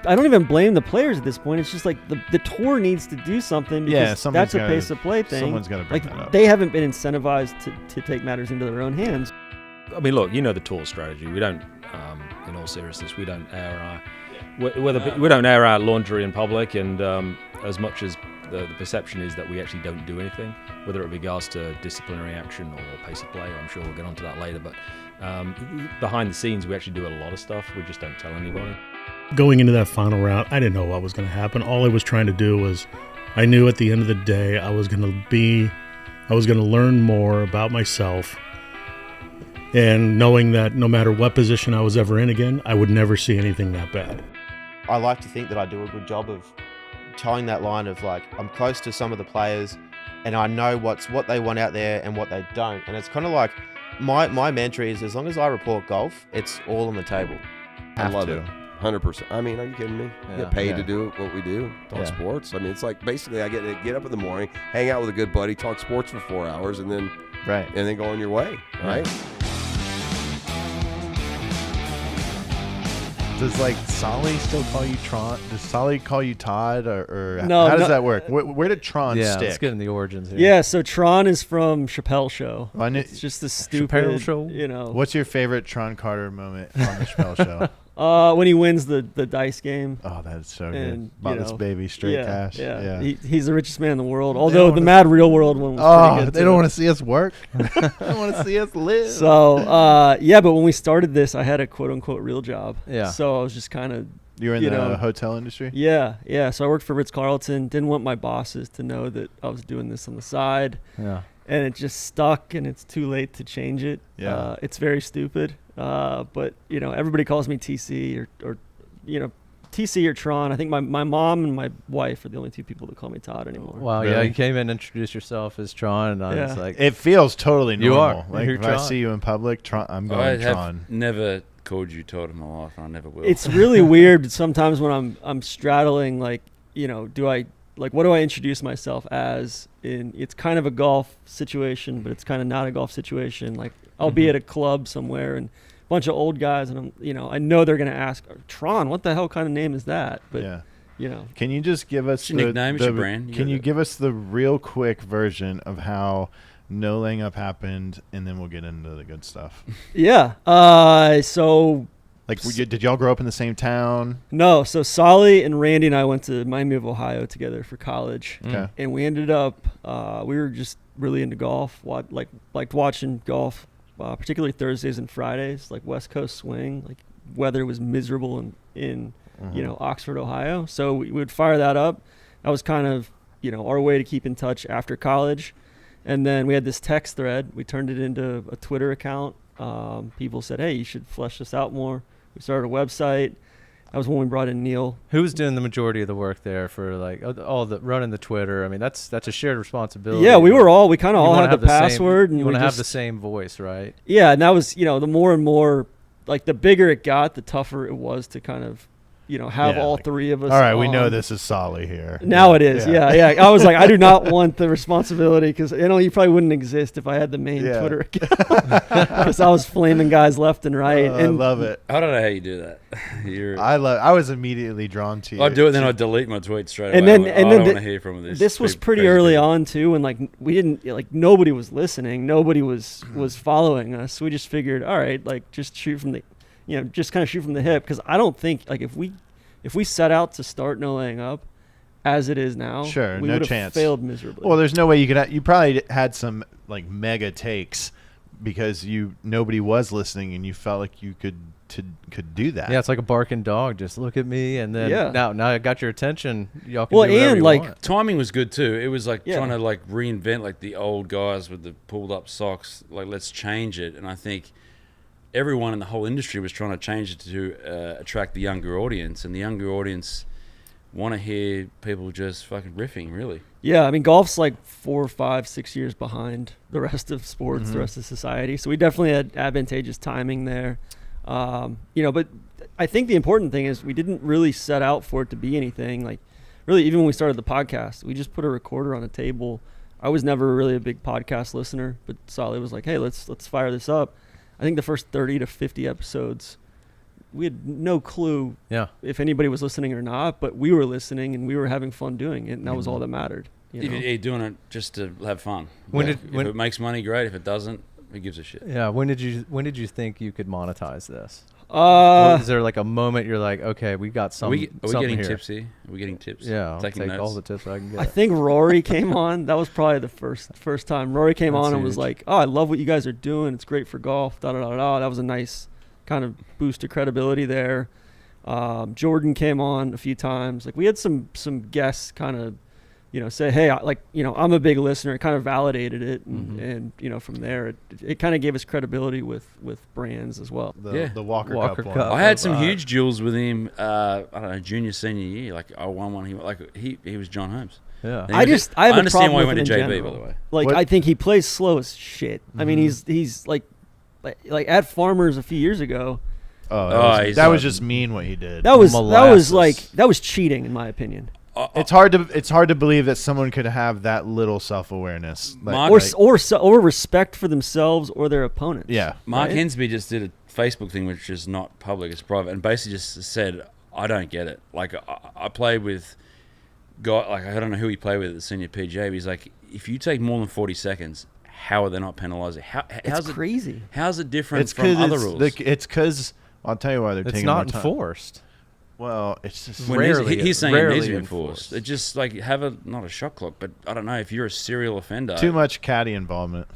I don't even blame the players at this point. It's just like the tour needs to do something because that's a pace of play thing. Someone's got to bring that up. They haven't been incentivized to take matters into their own hands. I mean, look, the tour strategy. We don't, in all seriousness, we don't air we don't air our laundry in public, and as much as the perception is that we actually don't do anything, whether it regards to disciplinary action or pace of play. I'm sure we'll get onto that later, but behind the scenes, we actually do a lot of stuff. We just don't tell anybody. Going into that final round, I didn't know what was going to happen. All I was trying to do was, I knew at the end of the day, I was going to learn more about myself, and knowing that no matter what position I was ever in again, I would never see anything that bad. I like to think that I do a good job of towing that line of like, I'm close to some of the players and I know what they want out there and what they don't. And it's kind of like my mantra is, as long as I report golf, it's all on the table. I love it. 100%. I mean, are you kidding me? Get paid to do what we do, talk sports. I mean, it's like basically I get up in the morning, hang out with a good buddy, talk sports for 4 hours, and then go on your way, right? Does Solly still call you Tron? Does Solly call you Todd, or no, how does that work? Where did Tron stick? Let's get in the origins here. Yeah, so Tron is from Chappelle Show. It's just the stupid Chappelle Show. What's your favorite Tron Carter moment on the Chappelle Show? When he wins the dice game. Oh, that's so good. Bought this baby straight cash. Yeah. He's the richest man in the world. Although the Mad Real World one was pretty good. They don't want to see us work. They don't want to see us live. So, but when we started this, I had a quote unquote real job. Yeah. So I was just kind of. You were in the hotel industry? Yeah. So I worked for Ritz-Carlton. Didn't want my bosses to know that I was doing this on the side. Yeah. And it just stuck, and it's too late to change it. Yeah. It's very stupid. But everybody calls me TC or TC or Tron. I think my mom and my wife are the only two people that call me Todd anymore. Wow, really? Yeah, you came in and introduced yourself as Tron, and I was like, it feels totally normal. You are. Like if I see you in public, Tron, I'm going Tron. I have never called you Todd in my life, and I never will. It's really weird sometimes when I'm straddling what do I introduce myself as? It's kind of a golf situation, but it's kind of not a golf situation. Like I'll be at a club somewhere and a bunch of old guys, and I know they're going to ask, Tron, what the hell kind of name is that? But can you just give us your nickname, your brand? Can you give us the real quick version of how no laying up happened, and then we'll get into the good stuff? Yeah. So. Did y'all grow up in the same town? No. So Solly and Randy and I went to Miami of Ohio together for college. Okay. And we ended up, we were just really into golf, liked watching golf, particularly Thursdays and Fridays, like West Coast swing. Like weather was miserable in Oxford, Ohio. So we would fire that up. That was kind of, our way to keep in touch after college. And then we had this text thread. We turned it into a Twitter account. People said, hey, you should flesh this out more. We started a website. That was when we brought in Neil. Who was doing the majority of the work there for all the running the Twitter? I mean, that's a shared responsibility. Yeah, we kind of all had the password. You want to have the same voice, right? Yeah, and that was, the more and more, the bigger it got, the tougher it was to kind of, have all three of us. All right, we know this is Solly here. Now it is, yeah. I was like, I do not want the responsibility because, you probably wouldn't exist if I had the main Twitter account because I was flaming guys left and right. I love it. I don't know how you do that. I was immediately drawn to you. I'd do it, then I'd delete my tweet straight away. I don't want to hear from this. This was pretty early on too, and we didn't nobody was listening, nobody was following us. We just figured, all right, just shoot from the. Just kind of shoot from the hip, because I don't think if we set out to start No Laying Up as it is now, we would have failed miserably. Well, there's no way you could. You probably had some mega takes because nobody was listening, and you felt like you could do that. Yeah, it's like a barking dog. Just look at me, and then now I got your attention. Y'all can do whatever you want. Timing was good too. It was trying to reinvent the old guys with the pulled up socks. Let's change it, and I think everyone in the whole industry was trying to change it to attract the younger audience, and the younger audience want to hear people just fucking riffing, really. Yeah, I mean, golf's 4, 5, 6 years behind the rest of sports, the rest of society. So we definitely had advantageous timing there. But I think the important thing is we didn't really set out for it to be anything. Really, even when we started the podcast, we just put a recorder on a table. I was never really a big podcast listener, but Solly was like, hey, let's fire this up. I think the first 30 to 50 episodes no clue if anybody was listening or not, but we were listening and we were having fun doing it, and that was all that mattered. You know? You're doing it just to have fun. When if it makes money, great. If it doesn't, who gives a shit? Yeah. When did you think you could monetize this? Is there like a moment you're like, okay, we got some? Are we getting here. tipsy? Are we getting tips? Yeah, I'll take notes? all the tips I can get. I think Rory came on. That was probably the first time Rory came on and was like, "Oh, I love what you guys are doing. It's great for golf." Da da da da. That was a nice kind of boost of credibility there. Jordan came on a few times. Like we had some guests kind of, say, hey, I'm a big listener. It kind of validated it, and from there, it kind of gave us credibility with brands as well. The Walker Cup one. I had some huge duels with him. I don't know, junior, senior year. Like I won one. He was John Holmes. Yeah. I understand why he went to JB, by the way. Like I think he plays slow as shit. I mean, he's like at Farmers a few years ago. That was just mean what he did. That was cheating in my opinion. It's hard to believe that someone could have that little self-awareness, or respect for themselves or their opponents. Yeah, Mark Hensby just did a Facebook thing, which is not public; it's private, and basically just said, "I don't get it." Like I played with guy, like I don't know who he played with at the senior PGA. But he's like, if you take more than 40 seconds, how are they not penalizing? How's it crazy? How's it different from other rules? It's because I'll tell you why they're taking more time. It's not enforced. Well, it's just he's saying it needs to be enforced. It just like not a shot clock, but I don't know if you're a serial offender. Too much caddy involvement.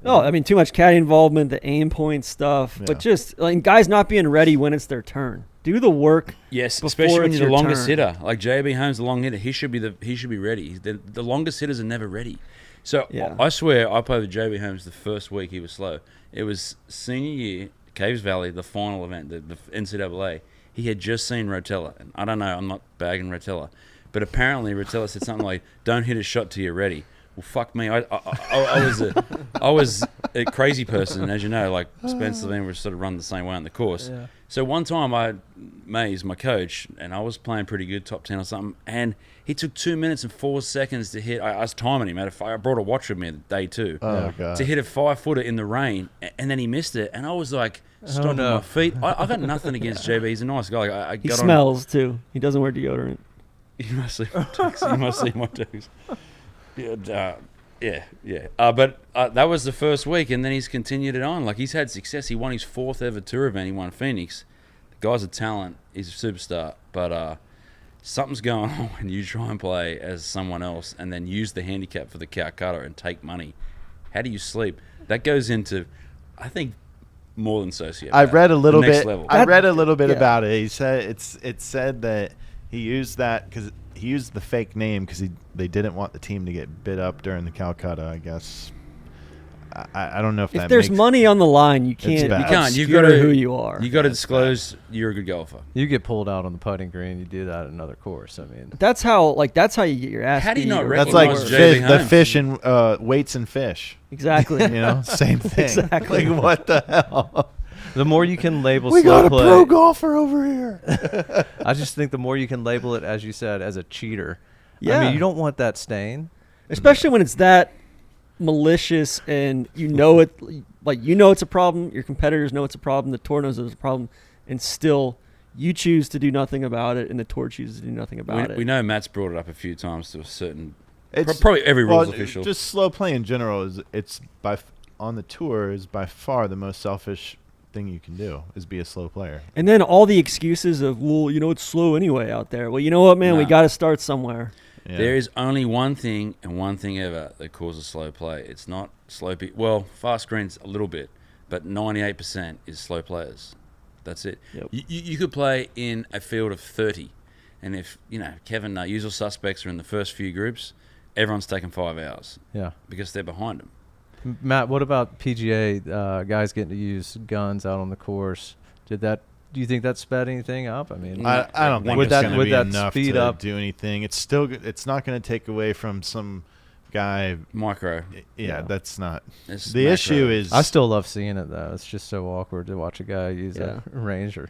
No, I mean too much caddy involvement, the aim point stuff, but just like guys not being ready when it's their turn. Do the work. Yes, especially when you're the longest hitter. Like JB Holmes, the long hitter, he should be ready. The longest hitters are never ready. So I swear, I played with JB Holmes the first week he was slow. It was senior year, Caves Valley, the final event, the NCAA. He had just seen Rotella. And I don't know, I'm not bagging Rotella. But apparently Rotella said something like, don't hit a shot till you're ready. Well, fuck me. I was a crazy person. As you know, like Spencer Levine was sort of run the same way on the course. Yeah. So one time Mays, my coach, and I was playing pretty good, top 10 or something, and he took 2 minutes and 4 seconds to hit. I was timing him. I brought a watch with me day 2 God. to hit a 5-footer in the rain, and then he missed it. And I was like, stomping my feet. I got nothing against JB. He's a nice guy. He smells too. He doesn't wear deodorant. You must see my toes. Yeah. But that was the first week, and then he's continued it on. Like he's had success. He won his 4th ever tour event. He won Phoenix. The guy's a talent. He's a superstar. But something's going on when you try and play as someone else and then use the handicap for the Calcutta and take money. How do you sleep? That goes into, I think, more than sociopath. I read a little bit. Level. I read a little bit about it. He said it said that he used that because he used the fake name because they didn't want the team to get bid up during the Calcutta. I guess. I don't know if there's money on the line, you can't. You've got to who you are. You got to disclose you're a good golfer. You get pulled out on the putting green. You do that at another course. I mean, that's how you get your ass. How do you not recognize? That's like the fish and weights and fish. Exactly. Same thing. Exactly. Like, what the hell? The more you can label we slow got a play, pro golfer over here. I just think the more you can label it, as you said, as a cheater. Yeah. I mean, you don't want that stain. Especially when it's that malicious and it's a problem, your competitors know it's a problem, the tour knows it's a problem, and still you choose to do nothing about it and the tour chooses to do nothing about it. We know Matt's brought it up a few times to a certain probably every rules official. Just slow play in general on the tour is by far the most selfish thing you can do is be a slow player. And then all the excuses of, it's slow anyway out there. Well, you know what, man, we got to start somewhere. Yeah. There is only one thing and one thing ever that causes slow play. It's not slow well, fast greens a little bit, but 98% is slow players. That's it. Yep. You could play in a field of 30, and if Kevin, usual suspects are in the first few groups, everyone's taking 5 hours. Yeah, because they're behind them. Matt, what about PGA guys getting to use guns out on the course? Do you think that sped anything up? I mean, I don't think it's going to be enough to do anything. It's not going to take away from some guy. Micro. Yeah, that's not. It's the macro. Issue is. I still love seeing it, though. It's just so awkward to watch a guy use a Ranger.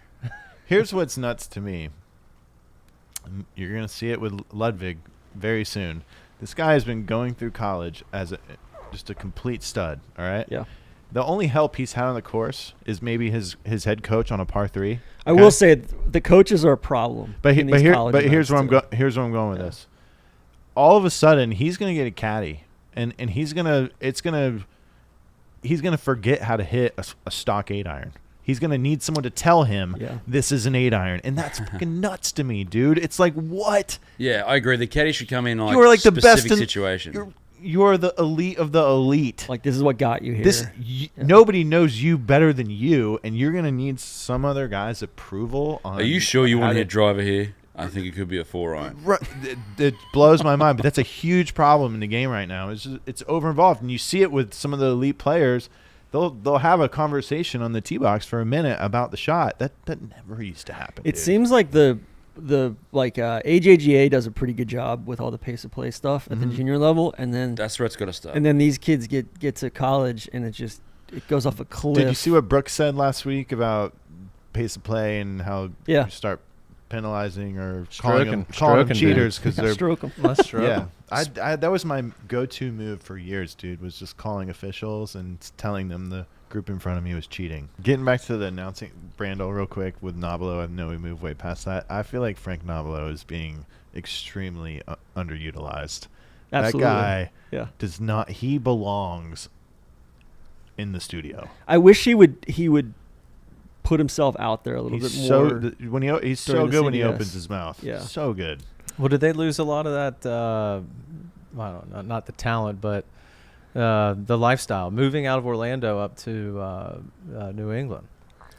Here's what's nuts to me. You're going to see it with Ludwig very soon. This guy has been going through college as just a complete stud, all right? Yeah. The only help he's had on the course is maybe his head coach on a par 3. I will say the coaches are a problem. But here's where I'm going with this. All of a sudden, he's going to get a caddy, and he's gonna forget how to hit a stock 8-iron. He's going to need someone to tell him this is an 8-iron, and that's fucking nuts to me, dude. It's like, what? Yeah, I agree. The caddy should come in on you're like the best situation. You're the elite of the elite. Like, this is what got you here. Nobody knows you better than you, and you're going to need some other guy's approval on. Are you sure you want to hit driver here? I think it could be a 4-iron. It blows my mind, but that's a huge problem in the game right now. It's over-involved, and you see it with some of the elite players. They'll have a conversation on the tee box for a minute about the shot. That never used to happen. It seems like AJGA does a pretty good job with all the pace of play stuff at the junior level, and then that's where it's got to stop. And then these kids get to college, and it goes off a cliff. Did you see what Brooks said last week about pace of play and how you start penalizing or calling them cheaters because they're stroke them? Yeah, that was my go-to move for years, dude. Was just calling officials and telling them the group in front of me was cheating. Getting back to the announcing, Brando, real quick with Nobilo. I know we moved way past that. I feel like Frank Nobilo is being extremely underutilized. Absolutely. That guy does not. He belongs in the studio. I wish he would put himself out there a little bit more. He's so good when he opens his mouth. Yeah, so good. Well, did they lose a lot of that? I don't know, not the talent, but the lifestyle, moving out of Orlando up to New England.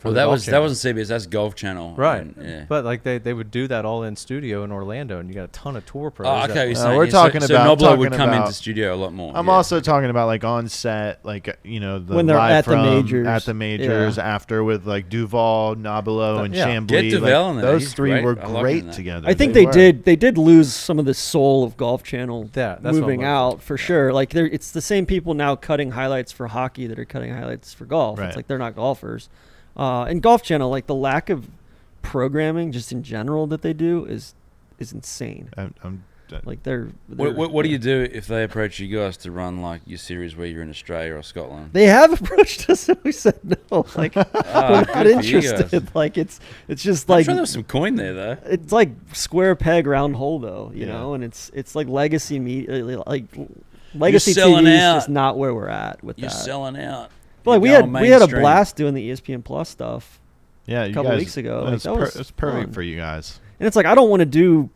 Well, that wasn't CBS. That's Golf Channel, right? And, but like they would do that all in studio in Orlando, and you got a ton of tour pros. Oh, okay. We're talking about Nobilo would come into studio a lot more. I'm also talking about like on set, like when they're at the majors, after with like Duval, Nobilo, and Chambly. Get Duval in there. Those three were great together. I think they did lose some of the soul of Golf Channel moving out for sure. Like it's the same people now cutting highlights for hockey that are cutting highlights for golf. Right. It's like they're not golfers. And Golf Channel, like the lack of programming just in general that they do is insane. Like they're what do you do if they approach you guys to run like your series where you're in Australia or Scotland? They have approached us and we said no. Like we're not interested. Like it's just like I'm sure there's some coin there though. It's like square peg round hole though, you know, and it's like legacy media, like legacy TV is just not where we're at with that. You're selling out. But like we had a blast doing the ESPN Plus stuff. Yeah, a couple weeks ago. Like, that was perfect for you guys. And it's like I don't want to do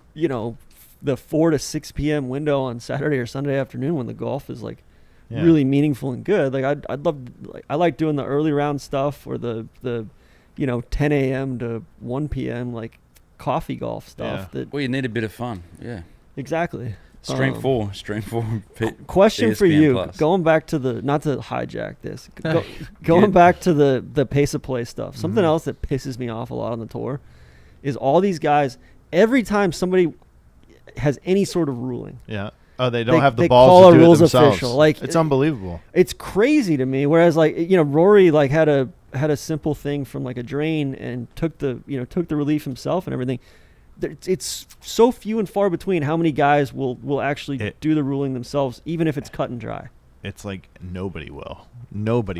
the 4 to 6 p.m. window on Saturday or Sunday afternoon when the golf is like really meaningful and good. Like I'd love, like I like doing the early round stuff or the 10 a.m. to 1 p.m. like coffee golf stuff. Yeah. Well, you need a bit of fun. Yeah, exactly. Stream 4. Question for you, Plus. Going back to not to hijack this, going back to the pace of play stuff. Something else that pisses me off a lot on the tour is all these guys. Every time somebody has any sort of ruling, they don't have the balls to do it themselves. Official. Like it's unbelievable. It's crazy to me. Whereas like Rory like had a simple thing from like a drain and took the relief himself and everything. It's so few and far between how many guys will actually do the ruling themselves, even if it's cut and dry. It's like nobody will.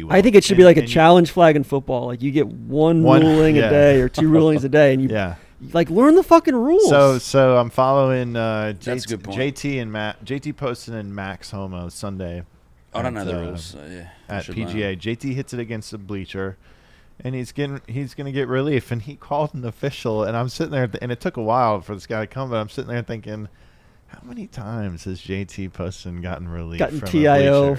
I think it should be like a challenge flag in football. Like you get one ruling a day or 2 rulings a day, and you like learn the fucking rules. So I'm following That's a good point. JT and Matt. JT posted in Max Homo Sunday. I don't know the rules. So at PGA, JT hits it against the bleacher. And he's gonna get relief, and he called an official, and I'm sitting there, and it took a while for this guy to come, but I'm sitting there thinking, how many times has JT Poston gotten relief? Gotten from TIO,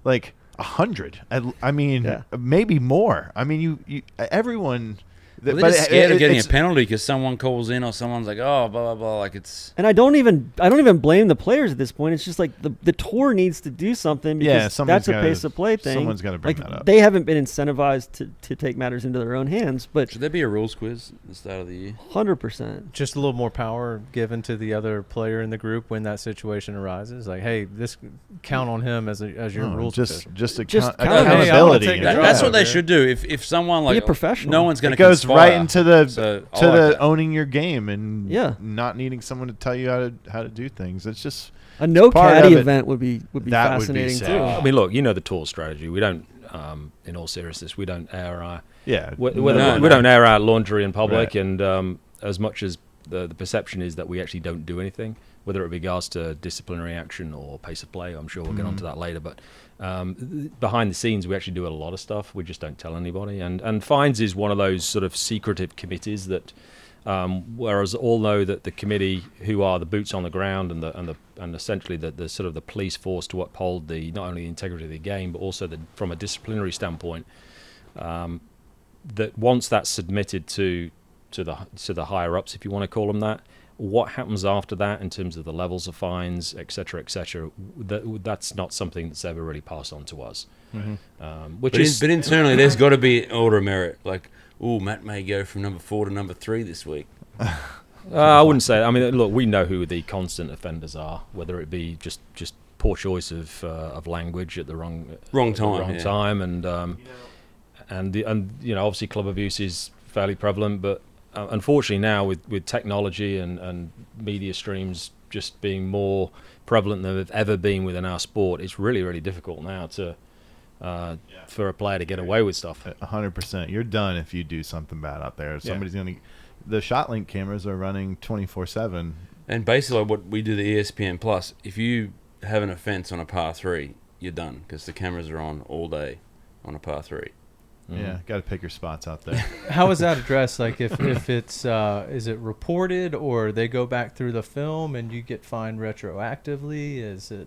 like 100. I mean, maybe more. I mean, you everyone. They're just scared of getting a penalty because someone calls in or someone's like, oh, blah blah blah. Like it's. And I don't even blame the players at this point. It's just like the tour needs to do something because that's a pace of play thing. Someone's got to bring that up. They haven't been incentivized to take matters into their own hands. But should there be a rules quiz at the start of the year? 100%. Just a little more power given to the other player in the group when that situation arises. Like, hey, this count on him as your rules official. Just accountability. Hey, that's what they should do. If someone like be a professional. No one's going to goes right into the owning your game and not needing someone to tell you how to do things. It's just a no caddy event would be fascinating too. I mean, look, the tour strategy. We don't in all seriousness, we don't air our we don't air our laundry in public, and as much as the perception is that we actually don't do anything, whether it regards to disciplinary action or pace of play. I'm sure we'll get onto that later, but behind the scenes, we actually do a lot of stuff. We just don't tell anybody. And fines is one of those sort of secretive committees that, whereas all know that the committee, who are the boots on the ground and essentially the sort of the police force to uphold the not only the integrity of the game but also from a disciplinary standpoint, that once that's submitted to the higher ups, if you want to call them that, what happens after that in terms of the levels of fines, et cetera, that's not something that's ever really passed on to us. But internally, there's got to be an order of merit. Like, Matt may go from number 4 to number 3 this week. I wouldn't say that. I mean, look, we know who the constant offenders are, whether it be just poor choice of language at the wrong time, and obviously club abuse is fairly prevalent, but unfortunately now with technology and media streams just being more prevalent than they've ever been within our sport, it's really, really difficult now for a player to get away with stuff. 100%. You're done if you do something bad out there. Somebody's going to... The ShotLink cameras are running 24/7. And basically what we do, the ESPN Plus, if you have an offence on a par 3, you're done because the cameras are on all day on a par 3. Yeah, got to pick your spots out there. How is that addressed? Like if it's is it reported, or they go back through the film and you get fined retroactively? Is it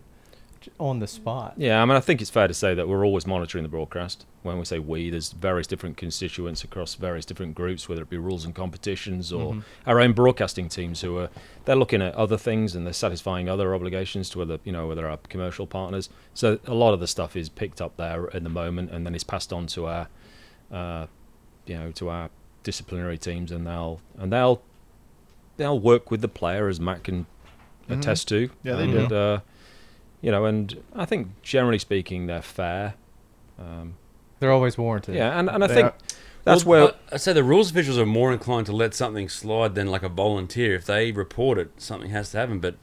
on the spot? Yeah, I mean, I think it's fair to say that we're always monitoring the broadcast. When we say we, there's various different constituents across various different groups, whether it be rules and competitions or our own broadcasting teams they're looking at other things and they're satisfying other obligations to whether our commercial partners. So a lot of the stuff is picked up there in the moment and then is passed on to our to our disciplinary teams, and they'll work with the player, as Matt can attest to. Yeah, they do. And I think generally speaking, they're fair. They're always warranted. Yeah, and I think that's where I'd say the rules officials are more inclined to let something slide than like a volunteer. If they report it, something has to happen. But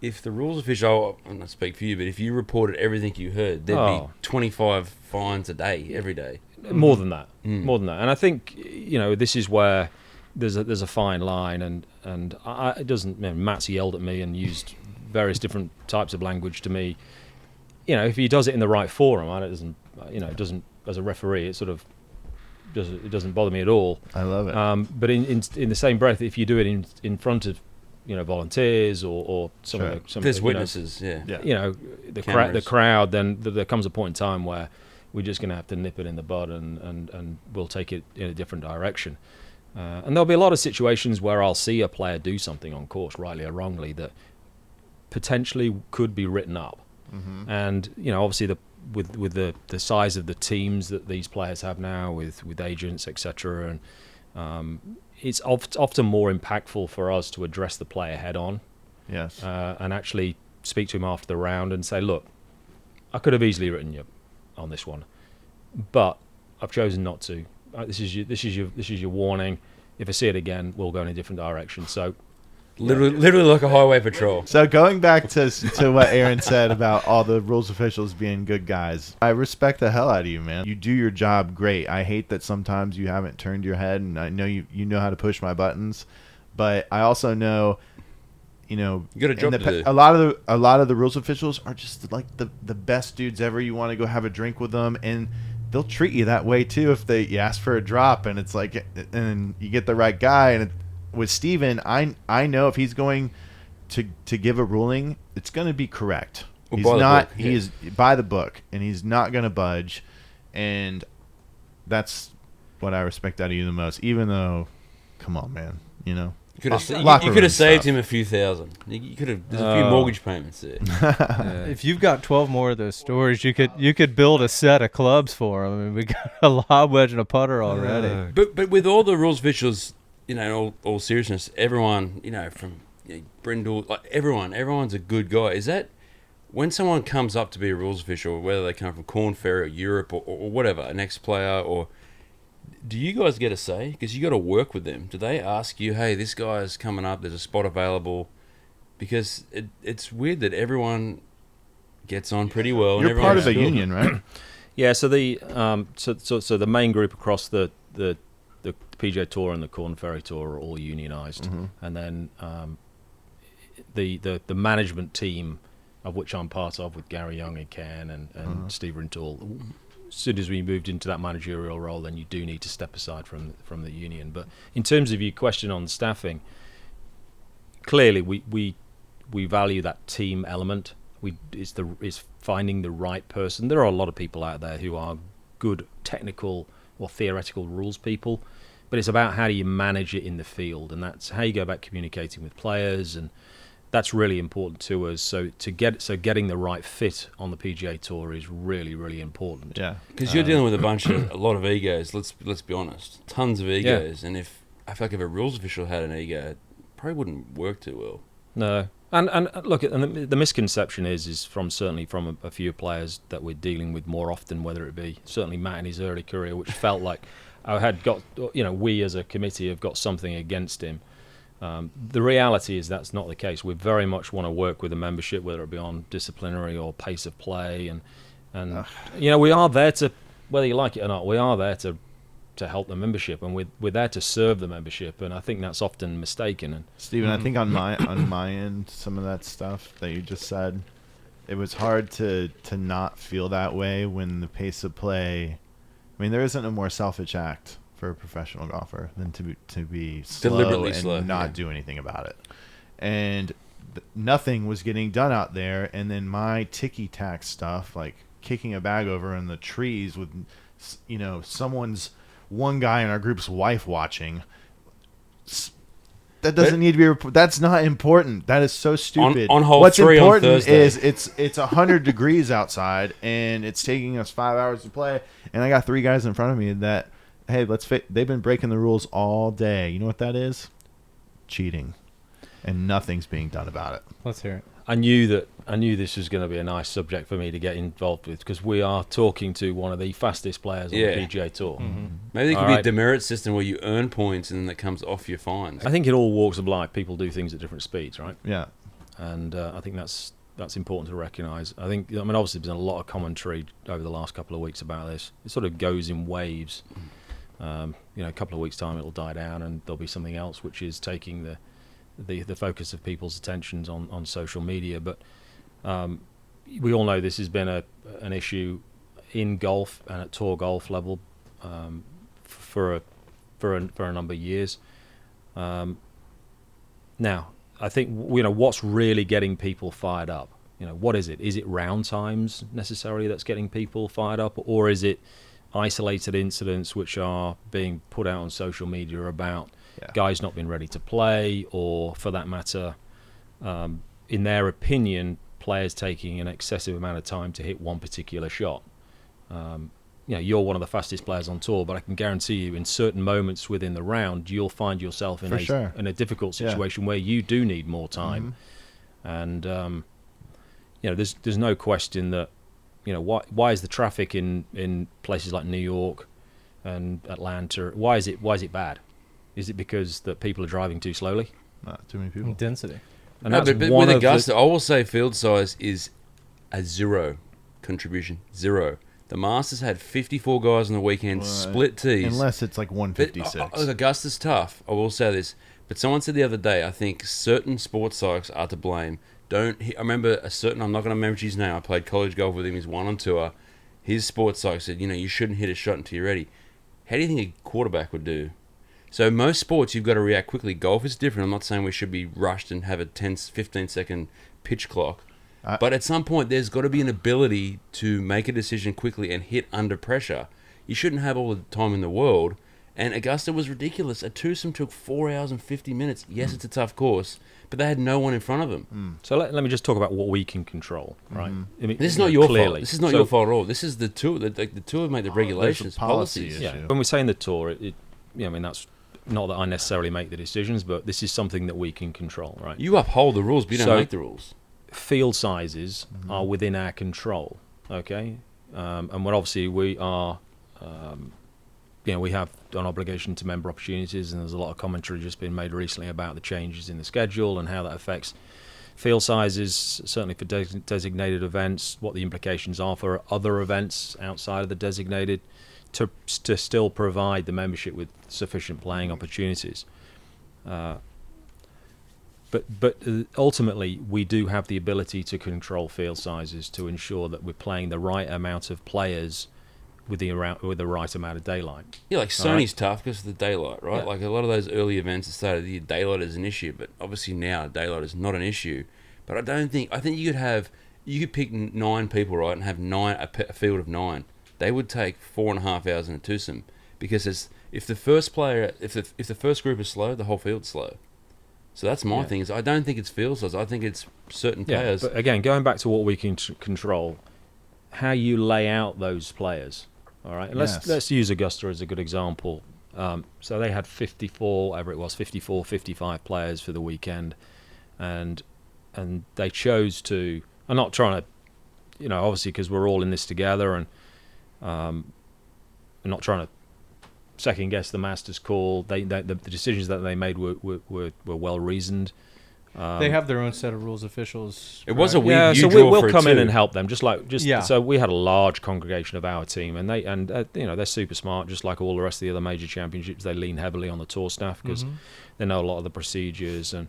if the rules official, I'm not speak for you, but if you reported everything you heard, there'd be 25 fines a day, every day. More than that. And I think this is where there's a fine line, and it doesn't. Matt's yelled at me and used various different types of language to me. If he does it in the right forum, it doesn't. As a referee, it doesn't bother me at all. I love it. But in the same breath, if you do it in front of volunteers or some there's witnesses, the crowd, then there comes a point in time where we're just going to have to nip it in the bud and we'll take it in a different direction. And there'll be a lot of situations where I'll see a player do something on course, rightly or wrongly, that potentially could be written up. And obviously with the size of the teams that these players have now, with agents, etc., and it's often more impactful for us to address the player head on. Yes. And actually speak to him after the round and say, look, I could have easily written you on this one, but I've chosen not to. This is your warning. If I see it again, we'll go in a different direction. So literally like a highway patrol. So going back to what Aaron said about all the rules officials being good guys, I respect the hell out of you, man. You do your job great. I hate that sometimes you haven't turned your head, and I know you know how to push my buttons, but I also know you got a job to do. A lot of the rules officials are just like the best dudes ever. You want to go have a drink with them, and they'll treat you that way too if you ask for a drop, and it's like, and you get the right guy. And with Stephen, I know if he's going to give a ruling, it's going to be correct. He is by the book, and he's not going to budge, and that's what I respect out of you the most. Even though, come on, man, You could have saved him a few thousand. You could have. There's a few mortgage payments there. If you've got 12 more of those stories, you could build a set of clubs for them. I mean, we got a lob wedge and a putter already. But with all the rules officials, in all seriousness, everyone, from Brindle, like everyone's a good guy. Is that when someone comes up to be a rules official, whether they come from Corn Ferry or Europe or whatever, an ex-player, or do you guys get a say? Because you got to work with them. Do they ask you, hey, this guy's coming up, there's a spot available? Because it's weird that everyone gets on pretty well. You're part of a union, right? Yeah, so the so the main group across the PGA Tour and the Corn Ferry Tour are all unionised, and then the management team, of which I'm part of, with Gary Young and Ken and Steve Rintoul. As soon as we moved into that managerial role, then you do need to step aside from the union. But in terms of your question on staffing, clearly we value that team element. It's finding the right person. There are a lot of people out there who are good technical or theoretical rules people, but it's about how do you manage it in the field, and that's how you go about communicating with players, and that's really important to us. So getting the right fit on the PGA Tour is really, really important. Yeah, because you're dealing with a lot of egos. Let's be honest, tons of egos, and if I feel like if a rules official had an ego, it probably wouldn't work too well. No. And look, and the misconception is certainly from a few players that we're dealing with more often, whether it be certainly Matt in his early career, which felt like we as a committee have got something against him. The reality is that's not the case. We very much want to work with the membership, whether it be on disciplinary or pace of play, and we are there to, whether you like it or not, we are there to help the membership, and we're there to serve the membership, and I think that's often mistaken. And Stephen, I think on my end, some of that stuff that you just said, it was hard to not feel that way when the pace of play. I mean, there isn't a more selfish act for a professional golfer than to be slow deliberately and slow, not do anything about it. And nothing was getting done out there, and then my ticky-tack stuff, like kicking a bag over in the trees with, someone's one guy in our group's wife watching. That doesn't need to be. That's not important. That is so stupid. On hole What's 3 important on Thursday. is it's 100 degrees outside and it's taking us 5 hours to play. And I got 3 guys in front of me that, hey, they've been breaking the rules all day. You know what that is? Cheating, and nothing's being done about it. Let's hear it. I knew this was going to be a nice subject for me to get involved with, because we are talking to one of the fastest players on the PGA Tour. Mm-hmm. Maybe there could be a demerit system where you earn points and then that comes off your fines. I think in all walks of life, people do things at different speeds, right? Yeah. And I think that's important to recognise. Obviously there's been a lot of commentary over the last couple of weeks about this. It sort of goes in waves. A couple of weeks' time it'll die down and there'll be something else, which is taking the focus of people's attentions on social media. But we all know this has been an issue in golf and at tour golf level for a number of years. Now, I think what's really getting people fired up. What is it? Is it round times necessarily that's getting people fired up, or is it isolated incidents which are being put out on social media about guys not being ready to play, or for that matter, in their opinion, players taking an excessive amount of time to hit one particular shot? You're one of the fastest players on tour, but I can guarantee you in certain moments within the round, you'll find yourself in a difficult situation where you do need more time. Mm-hmm. And, there's no question that, why is the traffic in places like New York and Atlanta, why is it bad? Is it because that people are driving too slowly? Not too many people. Density. And but with Augusta, I will say field size is a zero contribution. Zero. The Masters had 54 guys on the weekend, split tees. Unless it's like 156. But, Augusta's tough. I will say this. But someone said the other day, I think certain sports psychs are to blame. I remember I'm not going to mention his name. I played college golf with him. He's one on tour. His sports psych said, you shouldn't hit a shot until you're ready. How do you think a quarterback would do? So most sports, you've got to react quickly. Golf is different. I'm not saying we should be rushed and have a 15-second pitch clock. But at some point, there's got to be an ability to make a decision quickly and hit under pressure. You shouldn't have all the time in the world. And Augusta was ridiculous. A twosome took 4 hours and 50 minutes. Yes, it's a tough course, but they had no one in front of them. So let me just talk about what we can control, right? Mm-hmm. I mean, this is not your fault. This is not your fault at all. This is the tour. The tour made the regulations, policies. Issue. When we say in the tour, that's not that I necessarily make the decisions, but this is something that we can control, right? You uphold the rules, but you don't make the rules. Field sizes are within our control, okay? And what obviously we are, we have an obligation to member opportunities, and there's a lot of commentary just been made recently about the changes in the schedule and how that affects field sizes, certainly for designated events, what the implications are for other events outside of the designated, to still provide the membership with sufficient playing opportunities. But ultimately, we do have the ability to control field sizes to ensure that we're playing the right amount of players with the right amount of daylight. Yeah, like Sony's tough because of the daylight, right? Yeah. Like a lot of those early events at the start of the year, daylight is an issue, but obviously now daylight is not an issue. But I think you could pick 9 people, right, and have a field of 9. They would take 4.5 hours in a twosome, because if the first group is slow, the whole field's slow. So that's my thing. Is I don't think it's field size. I think it's certain players. But again, going back to what we can control, how you lay out those players. All right, and let's use Augusta as a good example. So they had 55 players for the weekend, and they chose to. I'm not trying to, obviously because we're all in this together, and I'm not trying to second guess the Masters call. The decisions that they made were well reasoned. They have their own set of rules officials. It was a weird. So we'll come in and help them. So we had a large congregation of our team, and they're super smart, just like all the rest of the other major championships. They lean heavily on the tour staff because they know a lot of the procedures, and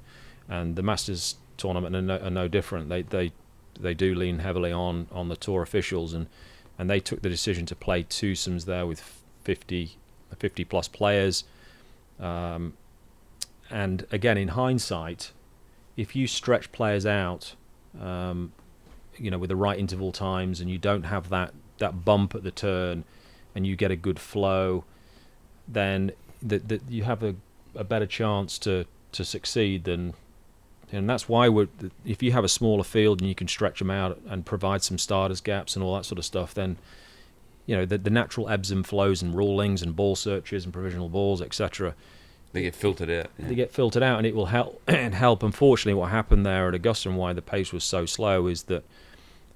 the Masters tournament are no different. They do lean heavily on the tour officials, and they took the decision to play twosomes there with 50 plus players. And again, in hindsight, if you stretch players out, with the right interval times, and you don't have that bump at the turn, and you get a good flow, then you have a better chance to succeed than. And that's why if you have a smaller field and you can stretch them out and provide some starters gaps and all that sort of stuff, then the natural ebbs and flows and rulings and ball searches and provisional balls, etc. They get filtered out. Yeah. They get filtered out, and it will help. Unfortunately, what happened there at Augusta and why the pace was so slow is that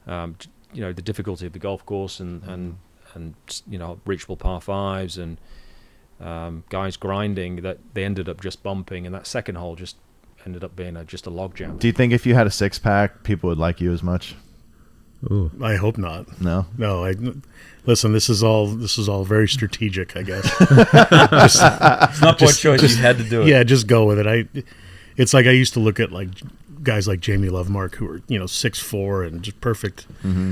the difficulty of the golf course and reachable par fives and guys grinding, that they ended up just bumping, and that second hole just ended up being just a logjam. Do you think if you had a 6-pack, people would like you as much? Ooh, I hope not. No. Listen, this is all very strategic, I guess. It's not by choice. You had to do it. Yeah, just go with it. It's like I used to look at like guys like Jamie Lovemark who were 6'4" and just perfect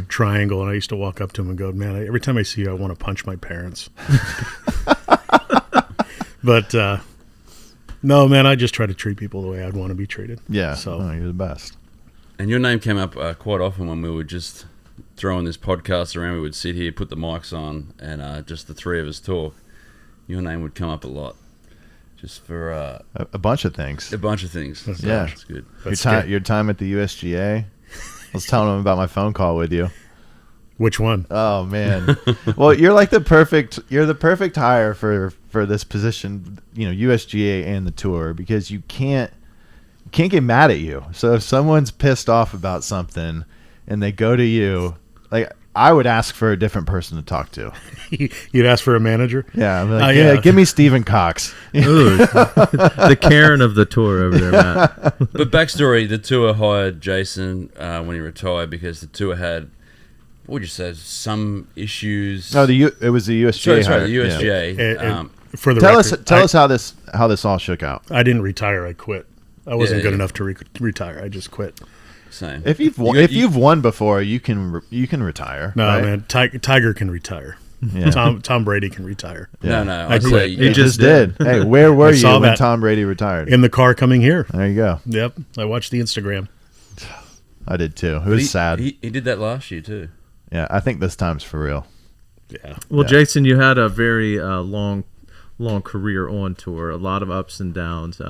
triangle, and I used to walk up to him and go, "Man, every time I see you, I want to punch my parents." But no, man, I just try to treat people the way I'd want to be treated. Yeah, so you're the best. And your name came up quite often when we were just throwing this podcast around. We would sit here, put the mics on, and just the three of us talk. Your name would come up a lot, just for a bunch of things. A bunch of things. So yeah, it's good. Your time at the USGA. I was telling them about my phone call with you. Which one? Oh man. Well, you're like the perfect hire for this position, USGA and the tour, because you can't get mad at you. So if someone's pissed off about something and they go to you, like I would ask for a different person to talk to. You'd ask for a manager? Yeah. I'm like, yeah, give me Stephen Cox. Ooh, the Karen of the tour over there, Matt. But backstory, the tour hired Jason when he retired because the tour had, what would you say, some issues. No, it was the USGA. Sorry, the USGA. Yeah. For the tell us how this all shook out. I didn't retire. I quit. I wasn't good enough to retire. I just quit. Same. If you've won before, you can retire. No, right? Man, Tiger can retire. Yeah. Tom Brady can retire. Yeah. No. I quit. He just did. Hey, where were you when Tom Brady retired? In the car coming here. There you go. Yep. I watched the Instagram. I did too. It was sad. He did that last year too. Yeah, I think this time's for real. Yeah. Well, Jason, you had a very long career on tour, a lot of ups and downs.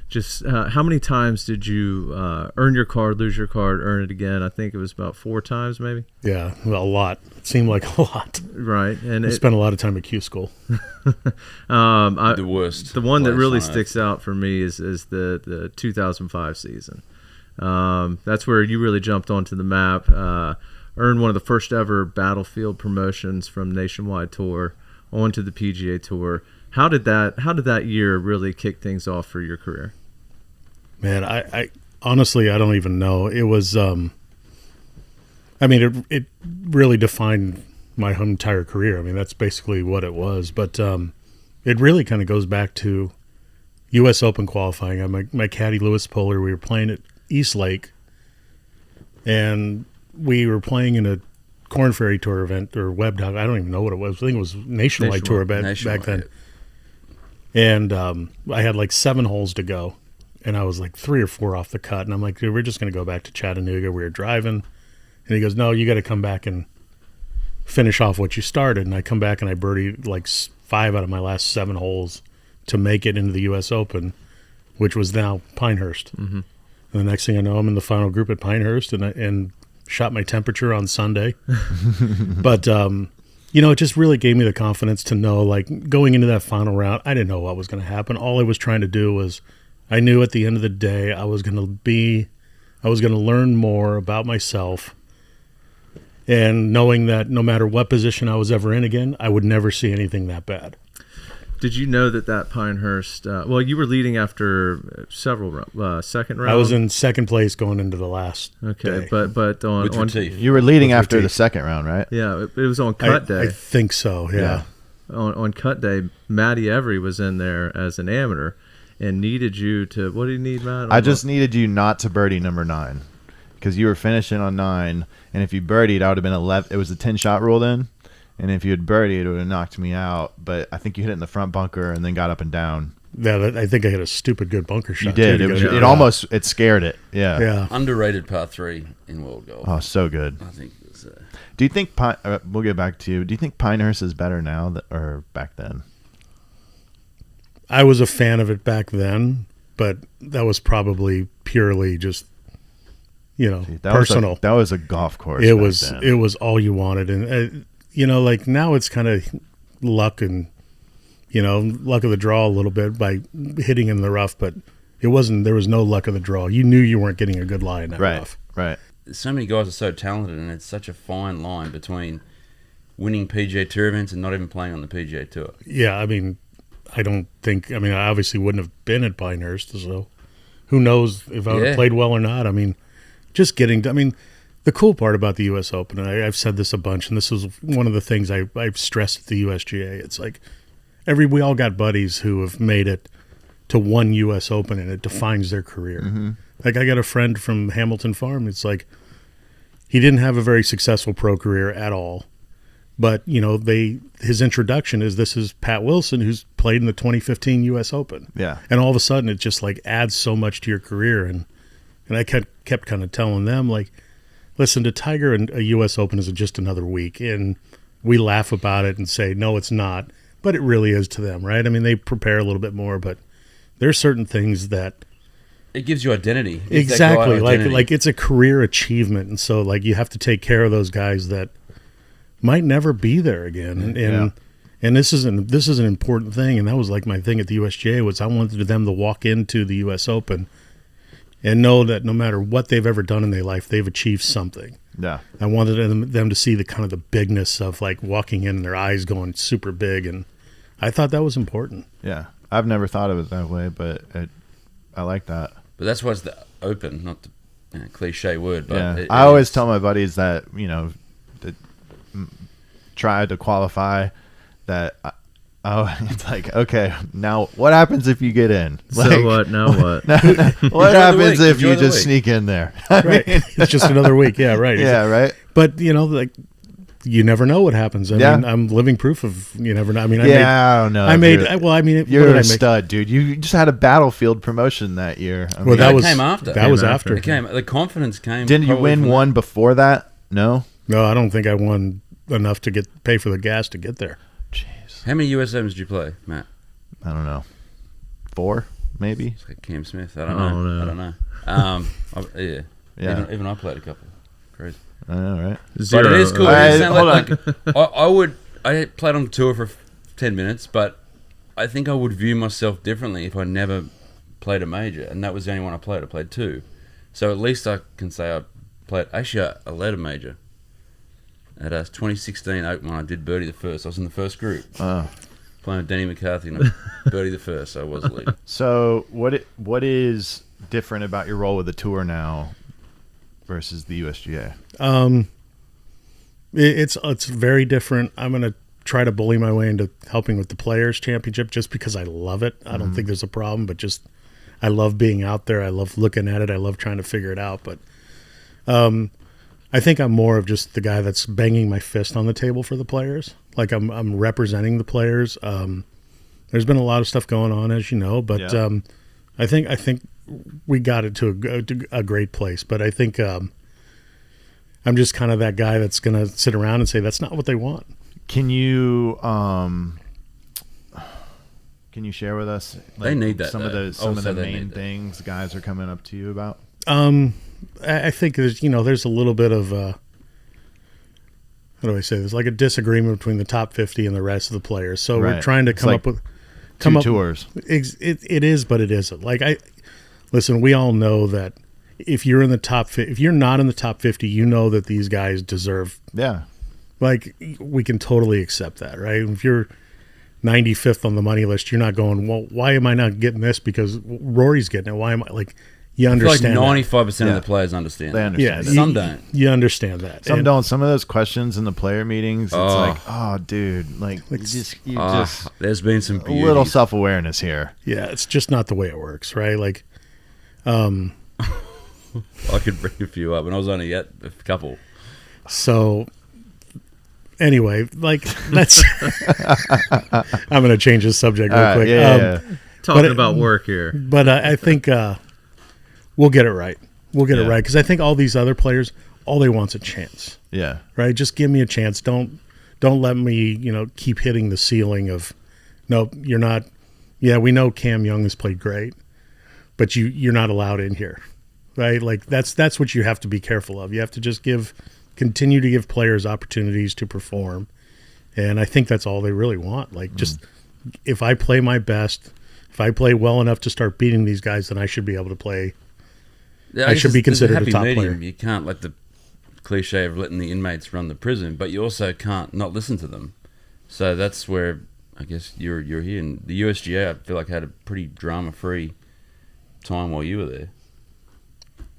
Just how many times did you earn your card, lose your card, earn it again? I think it was about 4 times, maybe. Yeah, well, a lot. It seemed like a lot. Right, and I spent a lot of time at Q school. The worst. The one that really sticks out for me is the 2005 season. That's where you really jumped onto the map. Earned one of the first ever Battlefield promotions from Nationwide Tour onto the PGA Tour. How did that year really kick things off for your career? Man, I honestly, I don't even know. It was, I mean, it really defined my entire career. I mean, that's basically what it was. But it really kind of goes back to U.S. Open qualifying. My caddy, Lewis Puller, we were playing at East Lake, and we were playing in a Corn Ferry Tour event or Web Dog. I don't even know what it was. I think it was Nationwide Tour back then. And I had like 7 holes to go, and I was like 3 or 4 off the cut. And I'm like, dude, we're just going to go back to Chattanooga. We were driving. And he goes, no, you got to come back and finish off what you started. And I come back and I birdied like 5 out of my last 7 holes to make it into the U.S. Open, which was now Pinehurst. Mm-hmm. And the next thing I know, I'm in the final group at Pinehurst and shot my temperature on Sunday. But, it just really gave me the confidence to know, like, going into that final round, I didn't know what was going to happen. All I was trying to do was, I knew at the end of the day I was going to learn more about myself, and knowing that no matter what position I was ever in again, I would never see anything that bad. Did you know that Pinehurst? You were leading after several second round. I was in second place going into the last. Okay, day. but on you were leading after the second round, right? Yeah, it was on cut day. I think so. Yeah. On cut day, Matty Every was in there as an amateur, and needed you to. What did he need, Matt? I just needed you not to birdie number 9, because you were finishing on 9, and if you birdied, I would have been 11. It was a 10-shot rule then. And if you had birdied, it would have knocked me out. But I think you hit it in the front bunker and then got up and down. Yeah, I think I hit a stupid good bunker shot. You did. It scared it. Yeah. Yeah. Underrated par 3 in world golf. Oh, so good. I think it's, do you think we'll get back to you. Do you think Pinehurst is better now or back then? I was a fan of it back then, but that was probably purely just personal. That was a golf course. It was all you wanted, and like now it's kind of luck and, luck of the draw a little bit by hitting in the rough, but there was no luck of the draw. You knew you weren't getting a good lie in that rough. Right. So many guys are so talented, and it's such a fine line between winning PGA Tour events and not even playing on the PGA Tour. Yeah, I mean, I obviously wouldn't have been at Pinehurst, so who knows if I would have played well or not. I mean, the cool part about the U.S. Open, and I've said this a bunch, and this is one of the things I've stressed at the USGA. It's like we all got buddies who have made it to one U.S. Open, and it defines their career. Mm-hmm. Like I got a friend from Hamilton Farm. It's like he didn't have a very successful pro career at all, but his introduction is this is Pat Wilson, who's played in the 2015 U.S. Open. Yeah, and all of a sudden it just like adds so much to your career, and I kept kind of telling them like, listen, to Tiger and a U.S. Open is just another week, and we laugh about it and say, no, it's not, but it really is to them, right? I mean, they prepare a little bit more, but there's certain things that it gives you identity. Exactly, like it's a career achievement, and so like you have to take care of those guys that might never be there again, and this is an important thing, and that was like my thing at the USGA was I wanted them to walk into the U.S. Open and know that no matter what they've ever done in their life, they've achieved something. Yeah. I wanted them to see the kind of the bigness of like walking in and their eyes going super big, and I thought that was important. Yeah. I've never thought of it that way, but I like that. But that's why it's the Open, not the cliche word. But yeah. I always tell my buddies that, that try to qualify that it's like, okay, now what happens if you get in? Like, so what? Now what? What happens if you just sneak in there? Right. It's just another week. Yeah, right. Yeah, right. But, like, you never know what happens. I mean, I'm living proof of you never know. I mean, I don't know. You're a stud, dude. You just had a Battlefield promotion that year. That came after. That was after. The confidence came. Didn't you win one before that? No? No, I don't think I won enough to pay for the gas to get there. Jeez. How many US Opens did you play, Matt? I don't know. 4, maybe? It's like Cam Smith. I don't know. Yeah. Even I played a couple. Crazy. I know, right? 0. But it is cool. I played on the tour for 10 minutes, but I think I would view myself differently if I never played a major, and that was the only one I played. I played 2. So at least I can say I played. Actually, I led a major at a 2016 Open when I did birdie the first. I was in the first group. Playing with Denny McCarthy and I birdie the first, so I was leading. So what is different about your role with the tour now versus the USGA? It's very different. I'm going to try to bully my way into helping with the Players Championship just because I love it. I don't think there's a problem, but just I love being out there. I love looking at it. I love trying to figure it out. But I think I'm more of just the guy that's banging my fist on the table for the players. Like I'm representing the players. There's been a lot of stuff going on, as you know, but I think we got it to a great place. But I think I'm just kind of that guy that's going to sit around and say that's not what they want. Can you share with us? They need that. Some of the main things guys are coming up to you about. I think there's a little bit of how do I say this? Like a disagreement between the top 50 and the rest of the players. So we're trying to come up with tours. It is, but it isn't. Like listen, we all know that if you're in the top, if you're not in the top 50, you know that these guys deserve. Yeah. Like we can totally accept that, right? If you're 95th on the money list, you're not going, well, why am I not getting this? Because Rory's getting it. Why am I like? You understand. I feel like 95% of the players understand. They understand. Yeah, some don't. You understand that. Some don't. Some of those questions in the player meetings, it's like, oh, dude, like you just. There's been some a little self-awareness here. Yeah, it's just not the way it works, right? Like, I could bring a few up, and I was only at a couple. So, anyway, like that's. I'm going to change the subject real quick. Yeah. Talking about work here, but I think. We'll get it right. We'll get it right because I think all these other players, all they want's a chance. Yeah. Right. Just give me a chance. Don't let me keep hitting the ceiling of, no, you're not. Yeah, we know Cam Young has played great, but you're not allowed in here, right? Like that's what you have to be careful of. You have to just continue to give players opportunities to perform, and I think that's all they really want. Like just if I play my best, if I play well enough to start beating these guys, then I should be able to play. Yeah, I should be considered a top medium. player. You can't let the cliche of letting the inmates run the prison, but you also can't not listen to them. So that's where I guess you're here. And the USGA, I feel like, had a pretty drama-free time while you were there.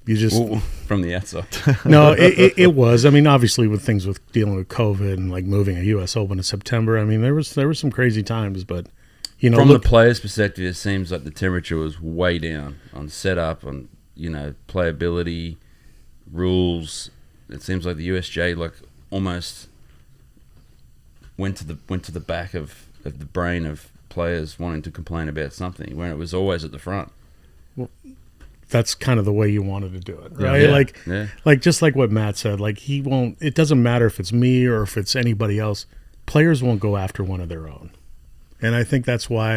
You just from the outside. No, it was. I mean, obviously with things with dealing with COVID and like moving a U.S. Open in September. I mean, there was some crazy times, but from the player's perspective, it seems like the temperature was way down on setup, on playability, rules. It seems like the USGA like almost went to the back of the brain of players wanting to complain about something when it was always at the front. Well, that's kind of the way you wanted to do it, right? Yeah. Like just like what Matt said, like he won't. It doesn't matter if it's me or if it's anybody else. Players won't go after one of their own, and I think that's why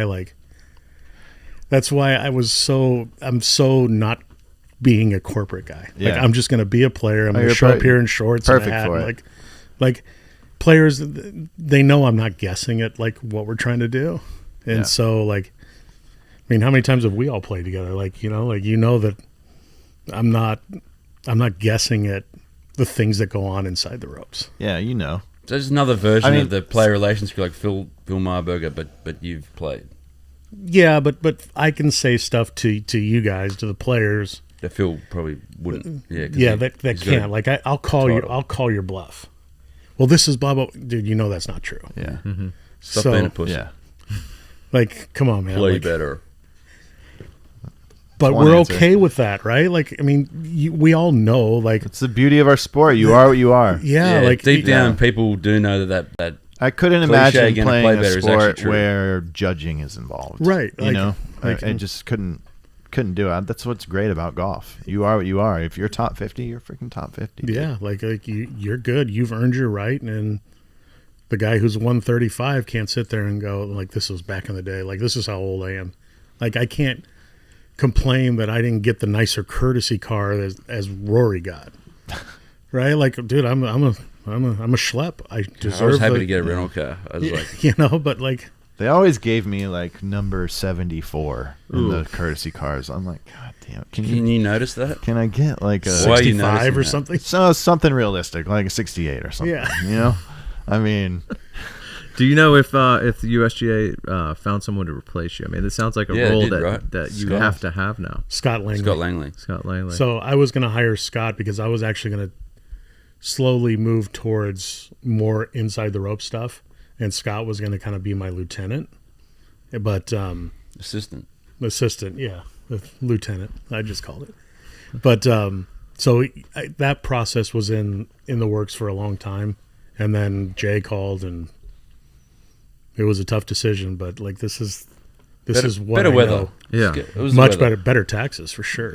I'm so not being a corporate guy. Yeah. Like I'm just going to be a player. I'm going to show up here in shorts and a hat. For it. Like players, they know I'm not guessing at like what we're trying to do, and so like, I mean, how many times have we all played together? Like that I'm not guessing at the things that go on inside the ropes. Yeah, So there's another version of the player relations, like Phil Marburger, but you've played. Yeah, but I can say stuff to you guys, to the players. That Phil probably wouldn't. Yeah, that can't. Like I'll call your bluff. Well, this is blah blah. Dude, that's not true. Yeah. Mm-hmm. Stop being a pussy. Yeah. Like, come on, man. Play better. But we're okay with that, right? Like, I mean, we all know. Like, it's the beauty of our sport. You are what you are. Yeah. Like deep down, people do know that. I couldn't imagine playing a sport where judging is involved. Right. I just couldn't do it. That's what's great about golf. You are what you are. If you're top 50, you're freaking top 50. Yeah, like you're good. You've earned your right, and the guy who's 135 can't sit there and go like, this was back in the day. Like, this is how old I am. Like, I can't complain that I didn't get the nicer courtesy car as Rory got. Right? Like, dude, I'm a schlep. I was happy to get a rental car. I was like, but like they always gave me like number 74 in the courtesy cars. I'm like, God damn! Can you notice that? Can I get like a 65 or something? So something realistic, like a 68 or something. Yeah. I mean, Do you know if the USGA found someone to replace you? I mean, it sounds like a role that you have to have now. Scott Langley. Scott Langley. So I was going to hire Scott because I was actually going to slowly move towards more inside the rope stuff, and Scott was going to kind of be my lieutenant. But assistant, yeah, lieutenant. I just called it. But that process was in the works for a long time, and then Jay called, and it was a tough decision. But like this is what better I weather. know. Yeah, it was much better taxes for sure.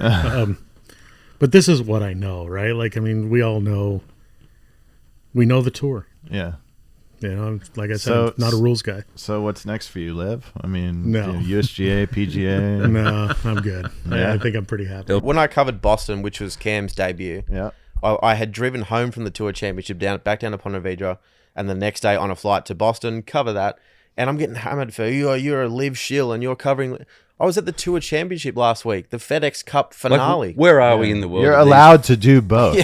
But this is what I know, right? Like I mean, we all know. We know the tour. Yeah. You know, like I said, I'm not a rules guy. So what's next for you, Liv? I mean, no. USGA, PGA? No, I'm good. Yeah. I think I'm pretty happy. When I covered Boston, which was Cam's debut, I had driven home from the Tour Championship back down to Ponte Vedra, and the next day on a flight to Boston, cover that, and I'm getting hammered for you're a Liv shill and you're covering. I was at the Tour Championship last week, the FedEx Cup finale. Like, where are we in the world? You're allowed to do both.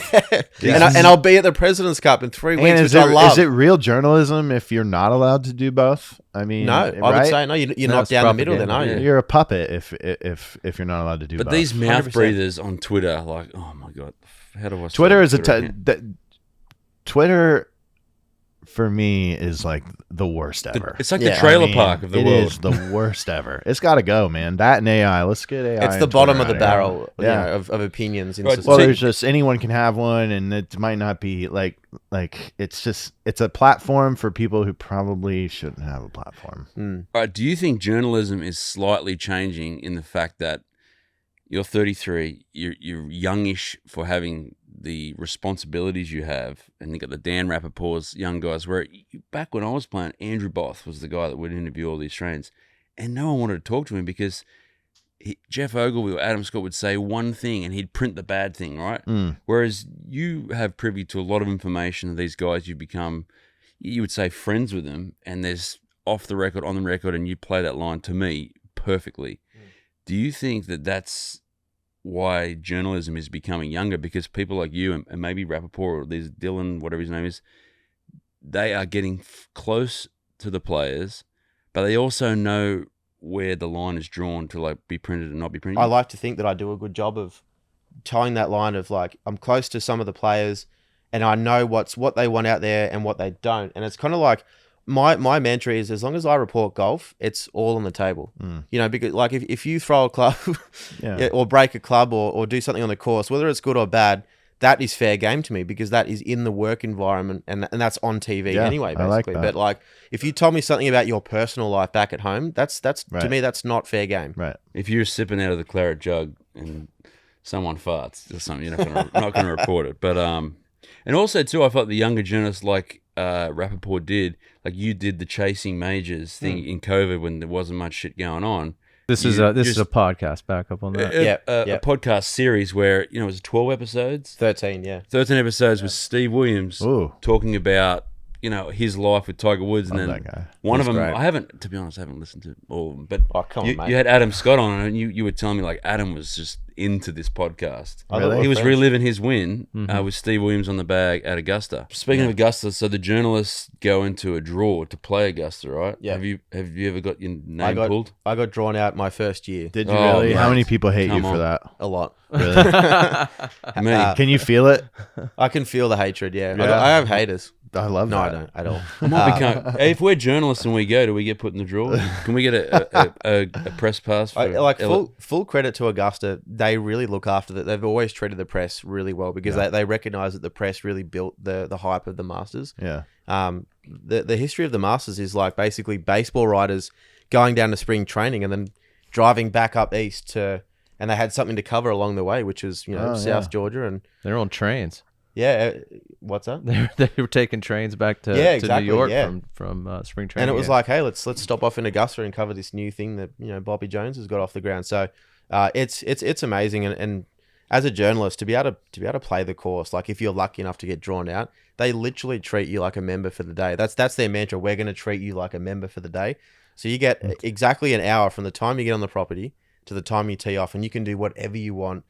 Yeah. And I'll be at the President's Cup in 3 weeks, which I love. Is it real journalism if you're not allowed to do both? I mean, no, I would say no. You're not down the middle then, are you? You're a puppet if you're not allowed to do both. But these mouth 100%. Breathers on Twitter, like, oh my God, how do I? Twitter is Twitter. For me, is like the worst ever. It's like the trailer park of the world. It is the worst ever. It's got to go, man. That and AI. Let's get AI. It's the bottom of the barrel, of opinions. In well, there's just anyone can have one, and it might not be like it's a platform for people who probably shouldn't have a platform. All right. Do you think journalism is slightly changing in the fact that you're 33, you're youngish for having the responsibilities you have, and you got the Dan Rappaport's young guys, where back when I was playing, Andrew Both was the guy that would interview all the Australians, and no one wanted to talk to him because Jeff Ogilvy or Adam Scott would say one thing and he'd print the bad thing, right? Whereas you have privy to a lot of information of these guys. You become, you would say, friends with them, and there's off the record, on the record, and you play that line to me perfectly. Do you think that that's why journalism is becoming younger? Because people like you and maybe Rappaport or there's Dylan, whatever his name is, they are getting close to the players, but they also know where the line is drawn to like be printed and not be printed. I like to think that I do a good job of towing that line of like, I'm close to some of the players and I know what they want out there and what they don't. And it's kind of like, my mantra is, as long as I report golf, it's all on the table. You know, because like if you throw a club or break a club or do something on the course, whether it's good or bad, that is fair game to me because that is in the work environment and that's on TV anyway, basically. Like but like if you told me something about your personal life back at home, that's right. To me, that's not fair game. Right. If you're sipping out of the claret jug and someone farts or something, you're not going to report it. But and also too, I felt the younger journalists like Rappaport did, like you did the chasing majors thing in COVID when there wasn't much shit going on. This is a podcast backup on that. A podcast series where, you know, it was 12 episodes. 13, yeah. 13 episodes with Steve Williams talking about, you know, his life with Tiger Woods. And then that guy. One He's of them, great. I haven't listened to all of them, but you had Adam Scott on and you were telling me like Adam was just into this podcast. Really? He was reliving his win with Steve Williams on the bag at Augusta. Speaking of Augusta, so the journalists go into a draw to play Augusta, right? Yeah. Have you ever got your name pulled? I got drawn out my first year. Did you really? Mate. How many people hate Come you on. for that? A lot. Really? Me. Can you feel it? I can feel the hatred, I have haters. I love No, that. I don't at all. I might become, if we're journalists and we go, do we get put in the draw? Can we get a press pass? For Full credit to Augusta. They really look after that. They've always treated the press really well because they recognize that the press really built the hype of the Masters. Yeah. The history of the Masters is like basically baseball writers going down to spring training and then driving back up east and they had something to cover along the way, which is South Georgia, and they're on trains. Yeah, what's that? They were taking trains back to New York from spring training, and it was like, hey, let's stop off in Augusta and cover this new thing that Bobby Jones has got off the ground. So it's amazing, and as a journalist to be able to play the course, like if you're lucky enough to get drawn out, they literally treat you like a member for the day. That's their mantra. We're going to treat you like a member for the day. So you get exactly an hour from the time you get on the property to the time you tee off, and you can do whatever you want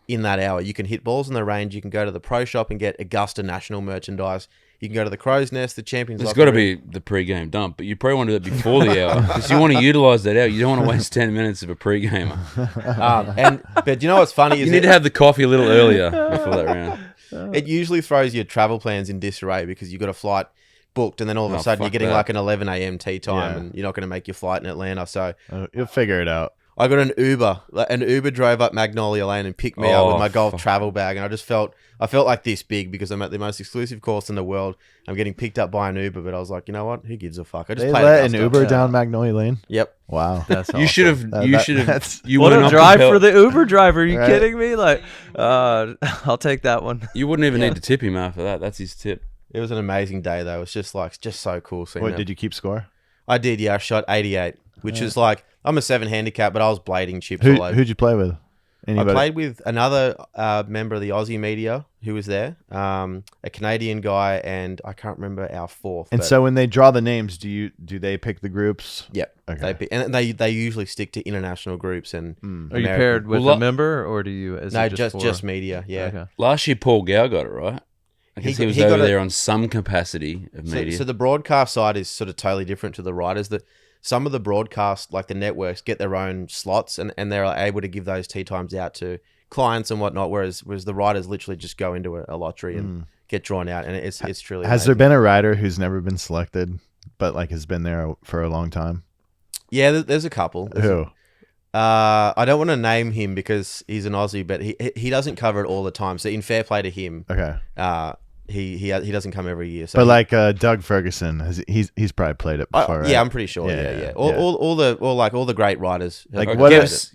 in that hour. You can hit balls in the range. You can go to the pro shop and get Augusta National merchandise. You can go to the Crow's Nest, the Champions. It's got to be the pre-game dump, but you probably want to do it before the hour because you want to utilize that hour. You don't want to waste 10 minutes of a pre-gamer. But you know what's funny is you need to have the coffee a little earlier before that round. It usually throws your travel plans in disarray because you've got a flight booked and then all of a sudden you're getting like an 11 a.m. tee time and you're not going to make your flight in Atlanta. So you'll figure it out. I got an Uber. An Uber drove up Magnolia Lane and picked me up with my golf travel bag, and I felt like this big because I'm at the most exclusive course in the world. I'm getting picked up by an Uber, but I was like, you know what? Who gives a fuck? I just they let an Uber down Magnolia Lane. Yep. Wow. That's awesome. You should have. You what a drive for the Uber driver? Are you kidding me? Like, I'll take that one. You wouldn't even need to tip him after that. That's his tip. It was an amazing day though. It was just so cool. What did you keep score? I did. Yeah, I shot 88, which is like I'm a 7 handicap, but I was blading chips all over. Who'd you play with? Anybody? I played with another member of the Aussie media who was there, a Canadian guy, and I can't remember our fourth. And so when they draw the names, do they pick the groups? Yep. Okay. They usually stick to international groups. And are you paired with a member, or do you? No, just media. Yeah. Okay. Last year, Paul Gow got it right. I guess he was over there on some capacity of media. So the broadcast side is sort of totally different to the writers. That some of the broadcast, like the networks, get their own slots and they're able to give those tee times out to clients and whatnot. Whereas the writers literally just go into a lottery and get drawn out, and it's truly. Has there been a writer who's never been selected, but like has been there for a long time? Yeah, there's a couple. Who? I don't want to name him because he's an Aussie, but he doesn't cover it all the time. So in fair play to him, okay. He doesn't come every year. So but like Doug Ferguson, he's probably played it before, right? Yeah, I'm pretty sure. Yeah. All the great writers. Like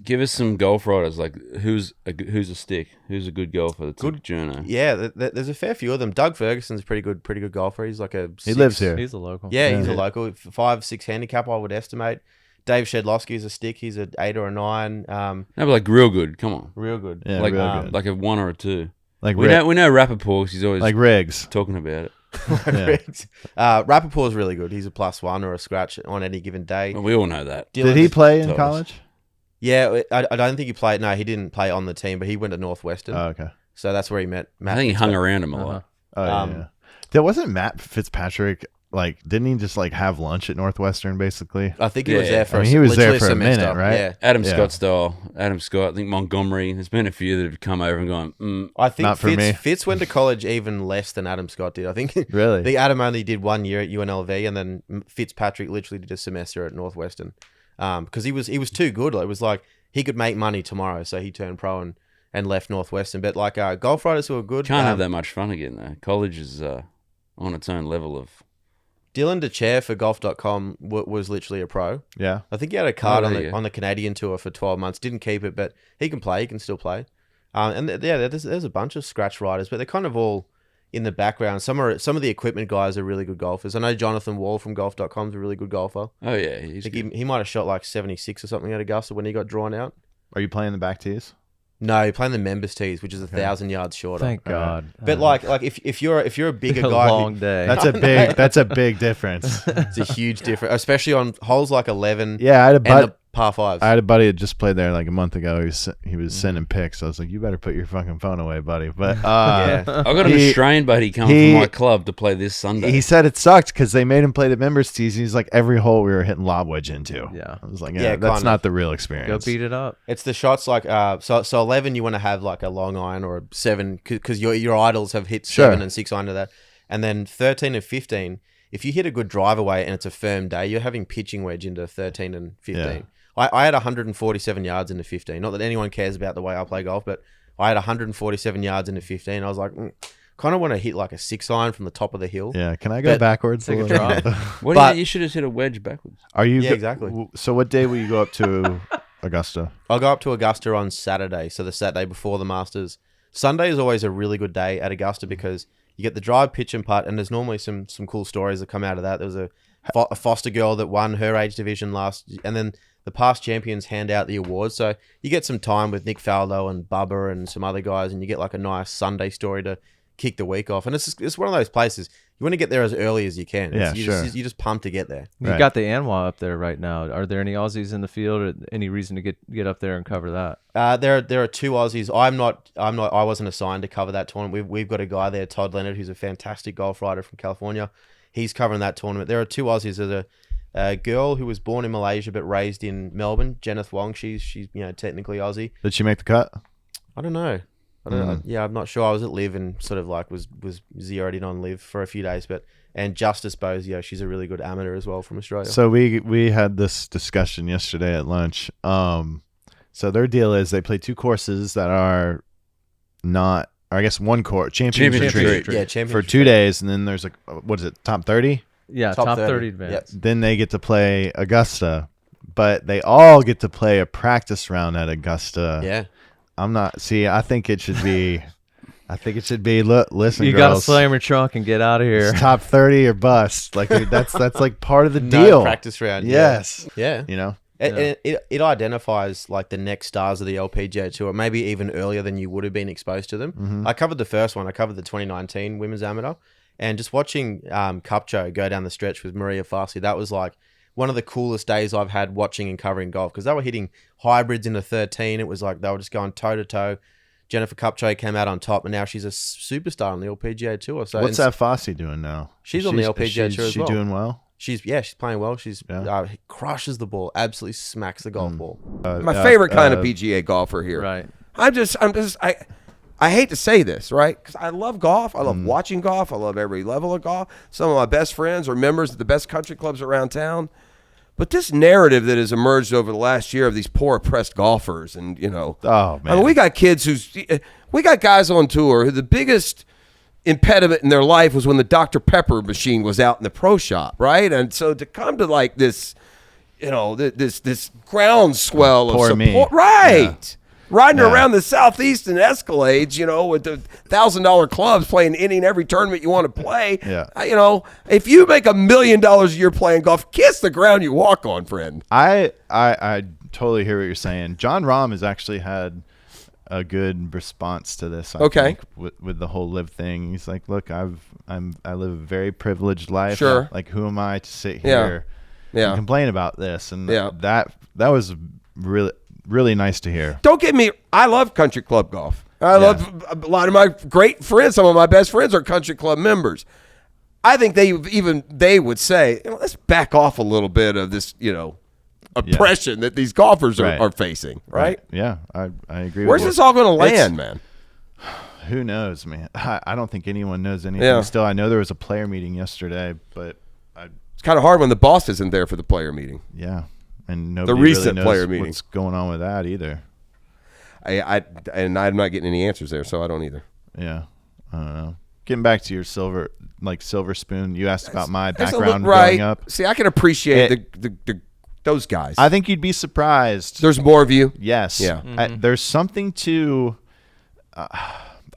give us some golf writers. Like who's a stick? Who's a good golfer? That's good journo. Yeah, there's a fair few of them. Doug Ferguson's a pretty good golfer. He's like he lives here. He's a local. Yeah, he's a local. 5-6 handicap, I would estimate. Dave Shedlowski's a stick. He's an 8 or a 9. No, but like real good. Come on, real good. Yeah, like real good. like a 1 or a 2. Like we know Rappaport because he's always like Riggs talking about it. Riggs. Rappaport's really good. He's a +1 or a scratch on any given day. Well, we all know that. Did he play in college? Yeah, I don't think he played. No, he didn't play on the team, but he went to Northwestern. Oh, okay. So that's where he met Matt. I think he hung around him a lot. Oh, yeah. There wasn't Matt Fitzpatrick. Like, didn't he just like have lunch at Northwestern basically? I think he was there for. He was there for a minute, right? Yeah. Adam Scott style. Adam Scott. I think Montgomery. There's been a few that have come over and gone. I think not for me. Fitz went to college even less than Adam Scott did. I think. Really? The Adam only did 1 year at UNLV, and then Fitzpatrick literally did a semester at Northwestern, because he was too good. It was like he could make money tomorrow, so he turned pro and left Northwestern. But like golf writers who are good can't have that much fun again though. College is on its own level of. Dylan DeChair for golf.com was literally a pro. Yeah. I think he had a card on the Canadian tour for 12 months. Didn't keep it, but he can play. He can still play. And there's a bunch of scratch riders, but they're kind of all in the background. Some of the equipment guys are really good golfers. I know Jonathan Wall from golf.com is a really good golfer. Oh, yeah. He might have shot like 76 or something at Augusta when he got drawn out. Are you playing the back tees? No, you're playing the members tees, which is 1,000 yards shorter. Thank God. But like if you're a bigger guy, long day. That's a big difference. It's a huge difference, especially on holes like 11. Yeah, I had a the par 5s. I had a buddy that just played there like a month ago. He was sending pics. I was like, you better put your fucking phone away, buddy. But I got an Australian buddy coming from my club to play this Sunday. He said it sucked because they made him play the members tees. And he's like, every hole we were hitting lob wedge into. Yeah, I was like, that's not the real experience. Go beat it up. It's the shots like so 11. You want to have like a long iron or a 7 because your idols have hit 7 and 6 under that, and then 13 and 15. If you hit a good drive away and it's a firm day, you're having pitching wedge into 13 and 15. Yeah. I had 147 yards into 15. Not that anyone cares about the way I play golf, but I had 147 yards into 15. I was like, kind of want to hit like a 6 iron from the top of the hill. Yeah, can I go backwards? Take a drive. You should have hit a wedge backwards. Yeah, exactly. So what day will you go up to Augusta? I'll go up to Augusta on Saturday, so the Saturday before the Masters. Sunday is always a really good day at Augusta because you get the drive, pitch, and putt, and there's normally some cool stories that come out of that. There was a foster girl that won her age division and then the past champions hand out the awards. So you get some time with Nick Faldo and Bubba and some other guys, and you get like a nice Sunday story to kick the week off. And it's one of those places you want to get there as early as you can. Yeah, You're sure. You're just pumped to get there. You got the Anwa up there right now. Are there any Aussies in the field, or any reason to get up there and cover that? There are 2 Aussies. I wasn't assigned to cover that tournament. We've got a guy there, Todd Leonard, who's a fantastic golf writer from California. He's covering that tournament. There are 2 Aussies. There's a girl who was born in Malaysia but raised in Melbourne, Jeneth Wong. She's technically Aussie. Did she make the cut? I don't know. Yeah, I'm not sure. I was at Live and sort of like was zeroed in on Live for a few days, and Justice Bozio, she's a really good amateur as well from Australia. So we had this discussion yesterday at lunch. So their deal is they play 2 courses that are not, or I guess 1 course, Championship Retreat. Yeah, Championship for 2 days, and then there's like, what is it, top 30? Yeah, top 30 advance. Yep. Then they get to play Augusta, but they all get to play a practice round at Augusta. Yeah. I think it should be. Listen, you got to slam your trunk and get out of here. It's top 30 or bust. Like that's like part of the deal. Practice round. Yes. Yeah. You know. It identifies like the next stars of the LPGA Tour, maybe even earlier than you would have been exposed to them. Mm-hmm. I covered the first one. I covered the 2019 Women's Amateur, and just watching Kupcho go down the stretch with Maria Farsi, that was like one of the coolest days I've had watching and covering golf, because they were hitting hybrids in the 13. It was like they were just going toe to toe. Jennifer Kupcho came out on top, and now she's a superstar on the LPGA Tour. So what's that Fossey doing now? She's on the LPGA Tour as well. Is she doing well? She's playing well. She's crushes the ball, absolutely smacks the golf ball. My favorite kind of PGA golfer here. Right. I hate to say this, right? Because I love golf. I love watching golf. I love every level of golf. Some of my best friends are members of the best country clubs around town. But this narrative that has emerged over the last year of these poor oppressed golfers, and oh man, I mean, we got guys on tour who the biggest impediment in their life was when the Dr. Pepper machine was out in the pro shop, right? And so to come to like this, this groundswell of support, right? Yeah. Riding around the Southeast in Escalades, with the $1,000 clubs, playing any and every tournament you want to play. Yeah. If you make $1 million a year playing golf, kiss the ground you walk on, friend. I totally hear what you're saying. John Rahm has actually had a good response to this. I think, with the whole live thing. He's like, look, I live a very privileged life. Sure. Like, who am I to sit here and complain about this? And that was really nice to hear. Don't get me. I love country club golf. I love a lot of my great friends. Some of my best friends are country club members. I think they would say, let's back off a little bit of this, oppression that these golfers are facing. Right? Yeah, I agree. Where's this all going to land, man? Who knows, man? I don't think anyone knows anything. Still, I know there was a player meeting yesterday, but it's kind of hard when the boss isn't there for the player meeting. Yeah. And nobody recent really knows player meeting. What's going on with that either. I'm not getting any answers there, so I don't either. Yeah, I don't know. Getting back to your silver spoon, you asked about my background growing up. See, I can appreciate those guys. I think you'd be surprised. There's more of you. Yes. Yeah. There's something to.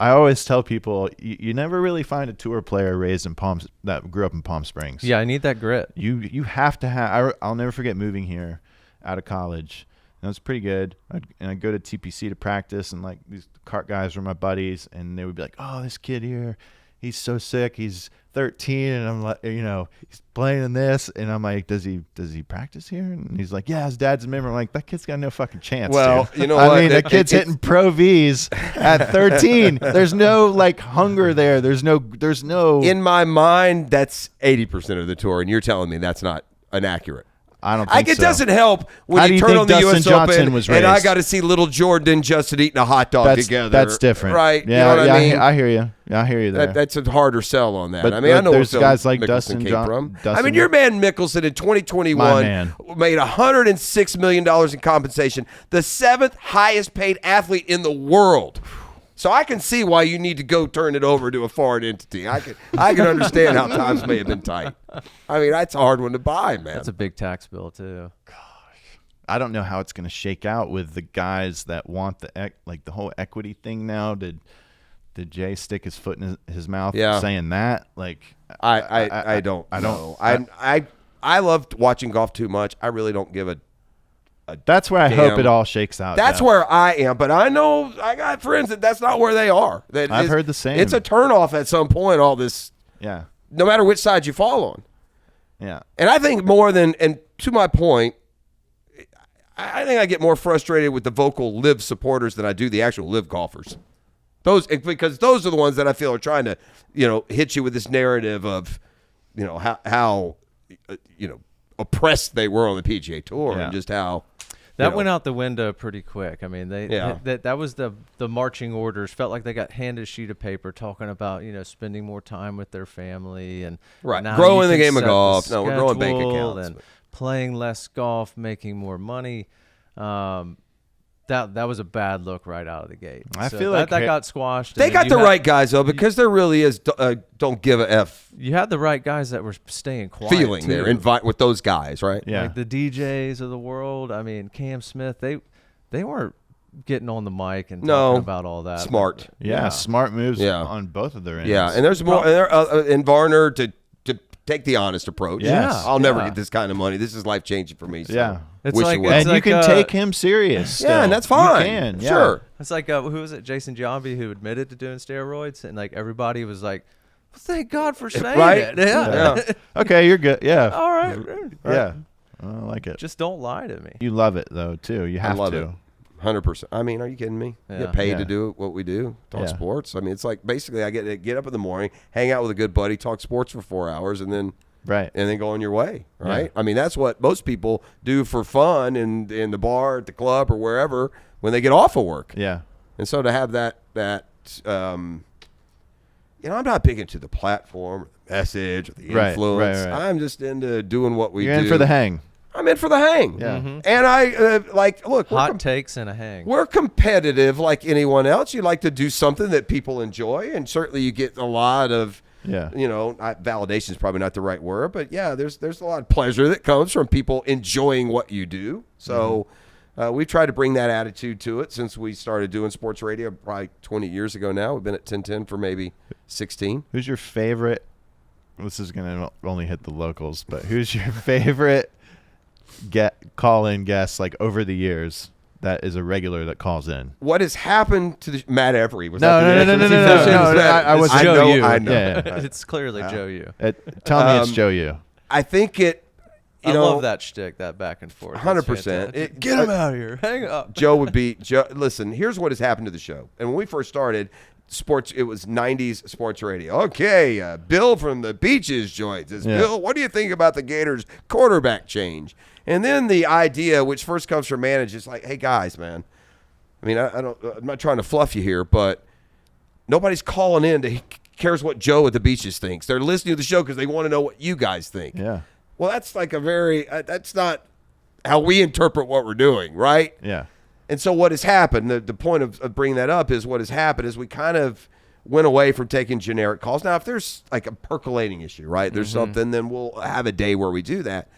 I always tell people you never really find a tour player raised in that grew up in Palm Springs. Yeah, I need that grit. You have to have. I'll never forget moving here out of college. And it was pretty good. I'd go to TPC to practice, and like these kart guys were my buddies, and they would be like, "Oh, this kid here, he's so sick. He's 13," and I'm like, he's playing in this, and I'm like, "Does he practice here?" And he's like, "Yeah, his dad's a member." I'm like, "That kid's got no fucking chance." Well, dude. you know what? I mean, the kid's hitting pro Vs at 13. There's no hunger there. There's no. In my mind, that's 80% of the tour, and you're telling me that's not inaccurate. I don't think It so. doesn't help when How do you you turn think on the Dustin U.S. Johnson Open was and I raised? got to see little Jordan and Justin eating a hot dog together. That's different, right? Yeah, you know what I mean? I hear you. Yeah, I hear you there. That's a harder sell on that. But I mean, I know there's where guys like Mickelson Dustin came from. I Dustin- mean, your man Mickelson in 2021 made $106 million in compensation, the 7th highest paid athlete in the world. So I can see why you need to go turn it over to a foreign entity. I can understand how times may have been tight. I mean, that's a hard one to buy, man. That's a big tax bill too. I don't know how it's going to shake out with the guys that want the whole equity thing now. Did Jay stick his foot in his mouth saying that? I don't know. I loved watching golf too much. I really don't give That's where I hope it all shakes out. That's where I am, but I know I got friends that's not where they are. I've heard the same. It's a turnoff at some point, all this. Yeah. No matter which side you fall on. Yeah. And I think more than, and to my point, I think I get more frustrated with the vocal live supporters than I do the actual live golfers. Because those are the ones that I feel are trying to, hit you with this narrative of, how oppressed they were on the PGA Tour and just how. That went out the window pretty quick. I mean, that was the marching orders. Felt like they got handed a sheet of paper talking about, spending more time with their family and growing the game of golf. No, we're growing bank accounts. And playing less golf, making more money. That was a bad look right out of the gate. I feel like that got squashed. They got the right guys, though, because there really is don't give a F. You had the right guys that were staying quiet. Feeling there, invite with those guys, right? Yeah. Like the DJs of the world. I mean, Cam Smith, they weren't getting on the mic and talking about all that. Smart. Smart moves on both of their ends. Yeah, and there's more. And Varner to take the honest approach. Yes. I'll never get this kind of money. This is life changing for me. So it's wish like, it was. And you can take him serious. Still. Yeah, and that's fine. You can, sure. It's like who was it? Jason Giambi, who admitted to doing steroids, and like everybody was like, well, "Thank God for saying it." Yeah. Okay, you're good. Yeah. All right. Yeah. I like it. Just don't lie to me. You love it though too. You have love to. It. 100%. I mean, are you kidding me? Yeah. Get paid to do what we do, talk sports. I mean, it's like basically I get up in the morning, hang out with a good buddy, talk sports for 4 hours, and then go on your way. Right? Yeah. I mean, that's what most people do for fun in the bar, at the club, or wherever when they get off of work. Yeah. And so to have that I'm not big into the platform, or the message, or the influence. Right. I'm just into doing what we do. You're in for the hang. I'm in for the hang. Yeah. Mm-hmm. And I look. Hot takes and a hang. We're competitive like anyone else. You like to do something that people enjoy, and certainly you get a lot of, validation is probably not the right word, but there's a lot of pleasure that comes from people enjoying what you do. So we've tried to bring that attitude to it since we started doing sports radio probably 20 years ago now. We've been at 1010 for maybe 16. Who's your favorite? This is going to only hit the locals, but who's your favorite call-in guest like over the years that is a regular that calls in? What has happened to Matt Every? No. I was Joe Yu. I know. Yeah. It's clearly Joe Yu. Tell me it's Joe Yu. I think it. I love that shtick, that back and forth. 100%. Get him out of here. Hang up. Joe would be. Listen, here's what has happened to the show. And when we first started, sports, it was 90s sports radio. Okay, Bill from the Beaches joins us. Bill, what do you think about the Gators quarterback change? And then the idea, which first comes from managers, like, hey guys, man. I mean, I'm not trying to fluff you here, but nobody's calling in to cares what Joe at the Beaches thinks. They're listening to the show because they want to know what you guys think. Yeah. Well, that's like that's not how we interpret what we're doing, right? Yeah. And so what has happened, the point of bringing that up is what has happened is we kind of went away from taking generic calls. Now, if there's like a percolating issue, right, there's something, then we'll have a day where we do that.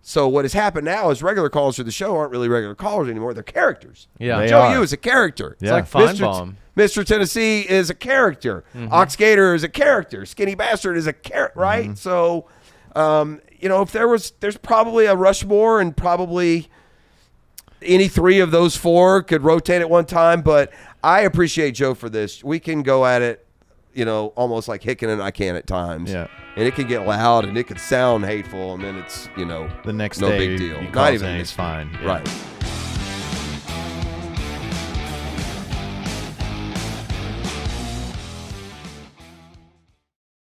So what has happened now is regular callers to the show aren't really regular callers anymore. They're characters. Yeah. Joe Yu is a character. It's like Feinbaum. Mr. Tennessee is a character. Ox Gator is a character. Skinny Bastard is a character, right? So, if there's probably a Rushmore, and probably any three of those four could rotate at one time. But I appreciate Joe for this. We can go at it, almost like Hicken and I can at times. Yeah. And it can get loud and it can sound hateful, and then it's, the next no day big deal. he Not calls even in, he's fine. Yeah. Right.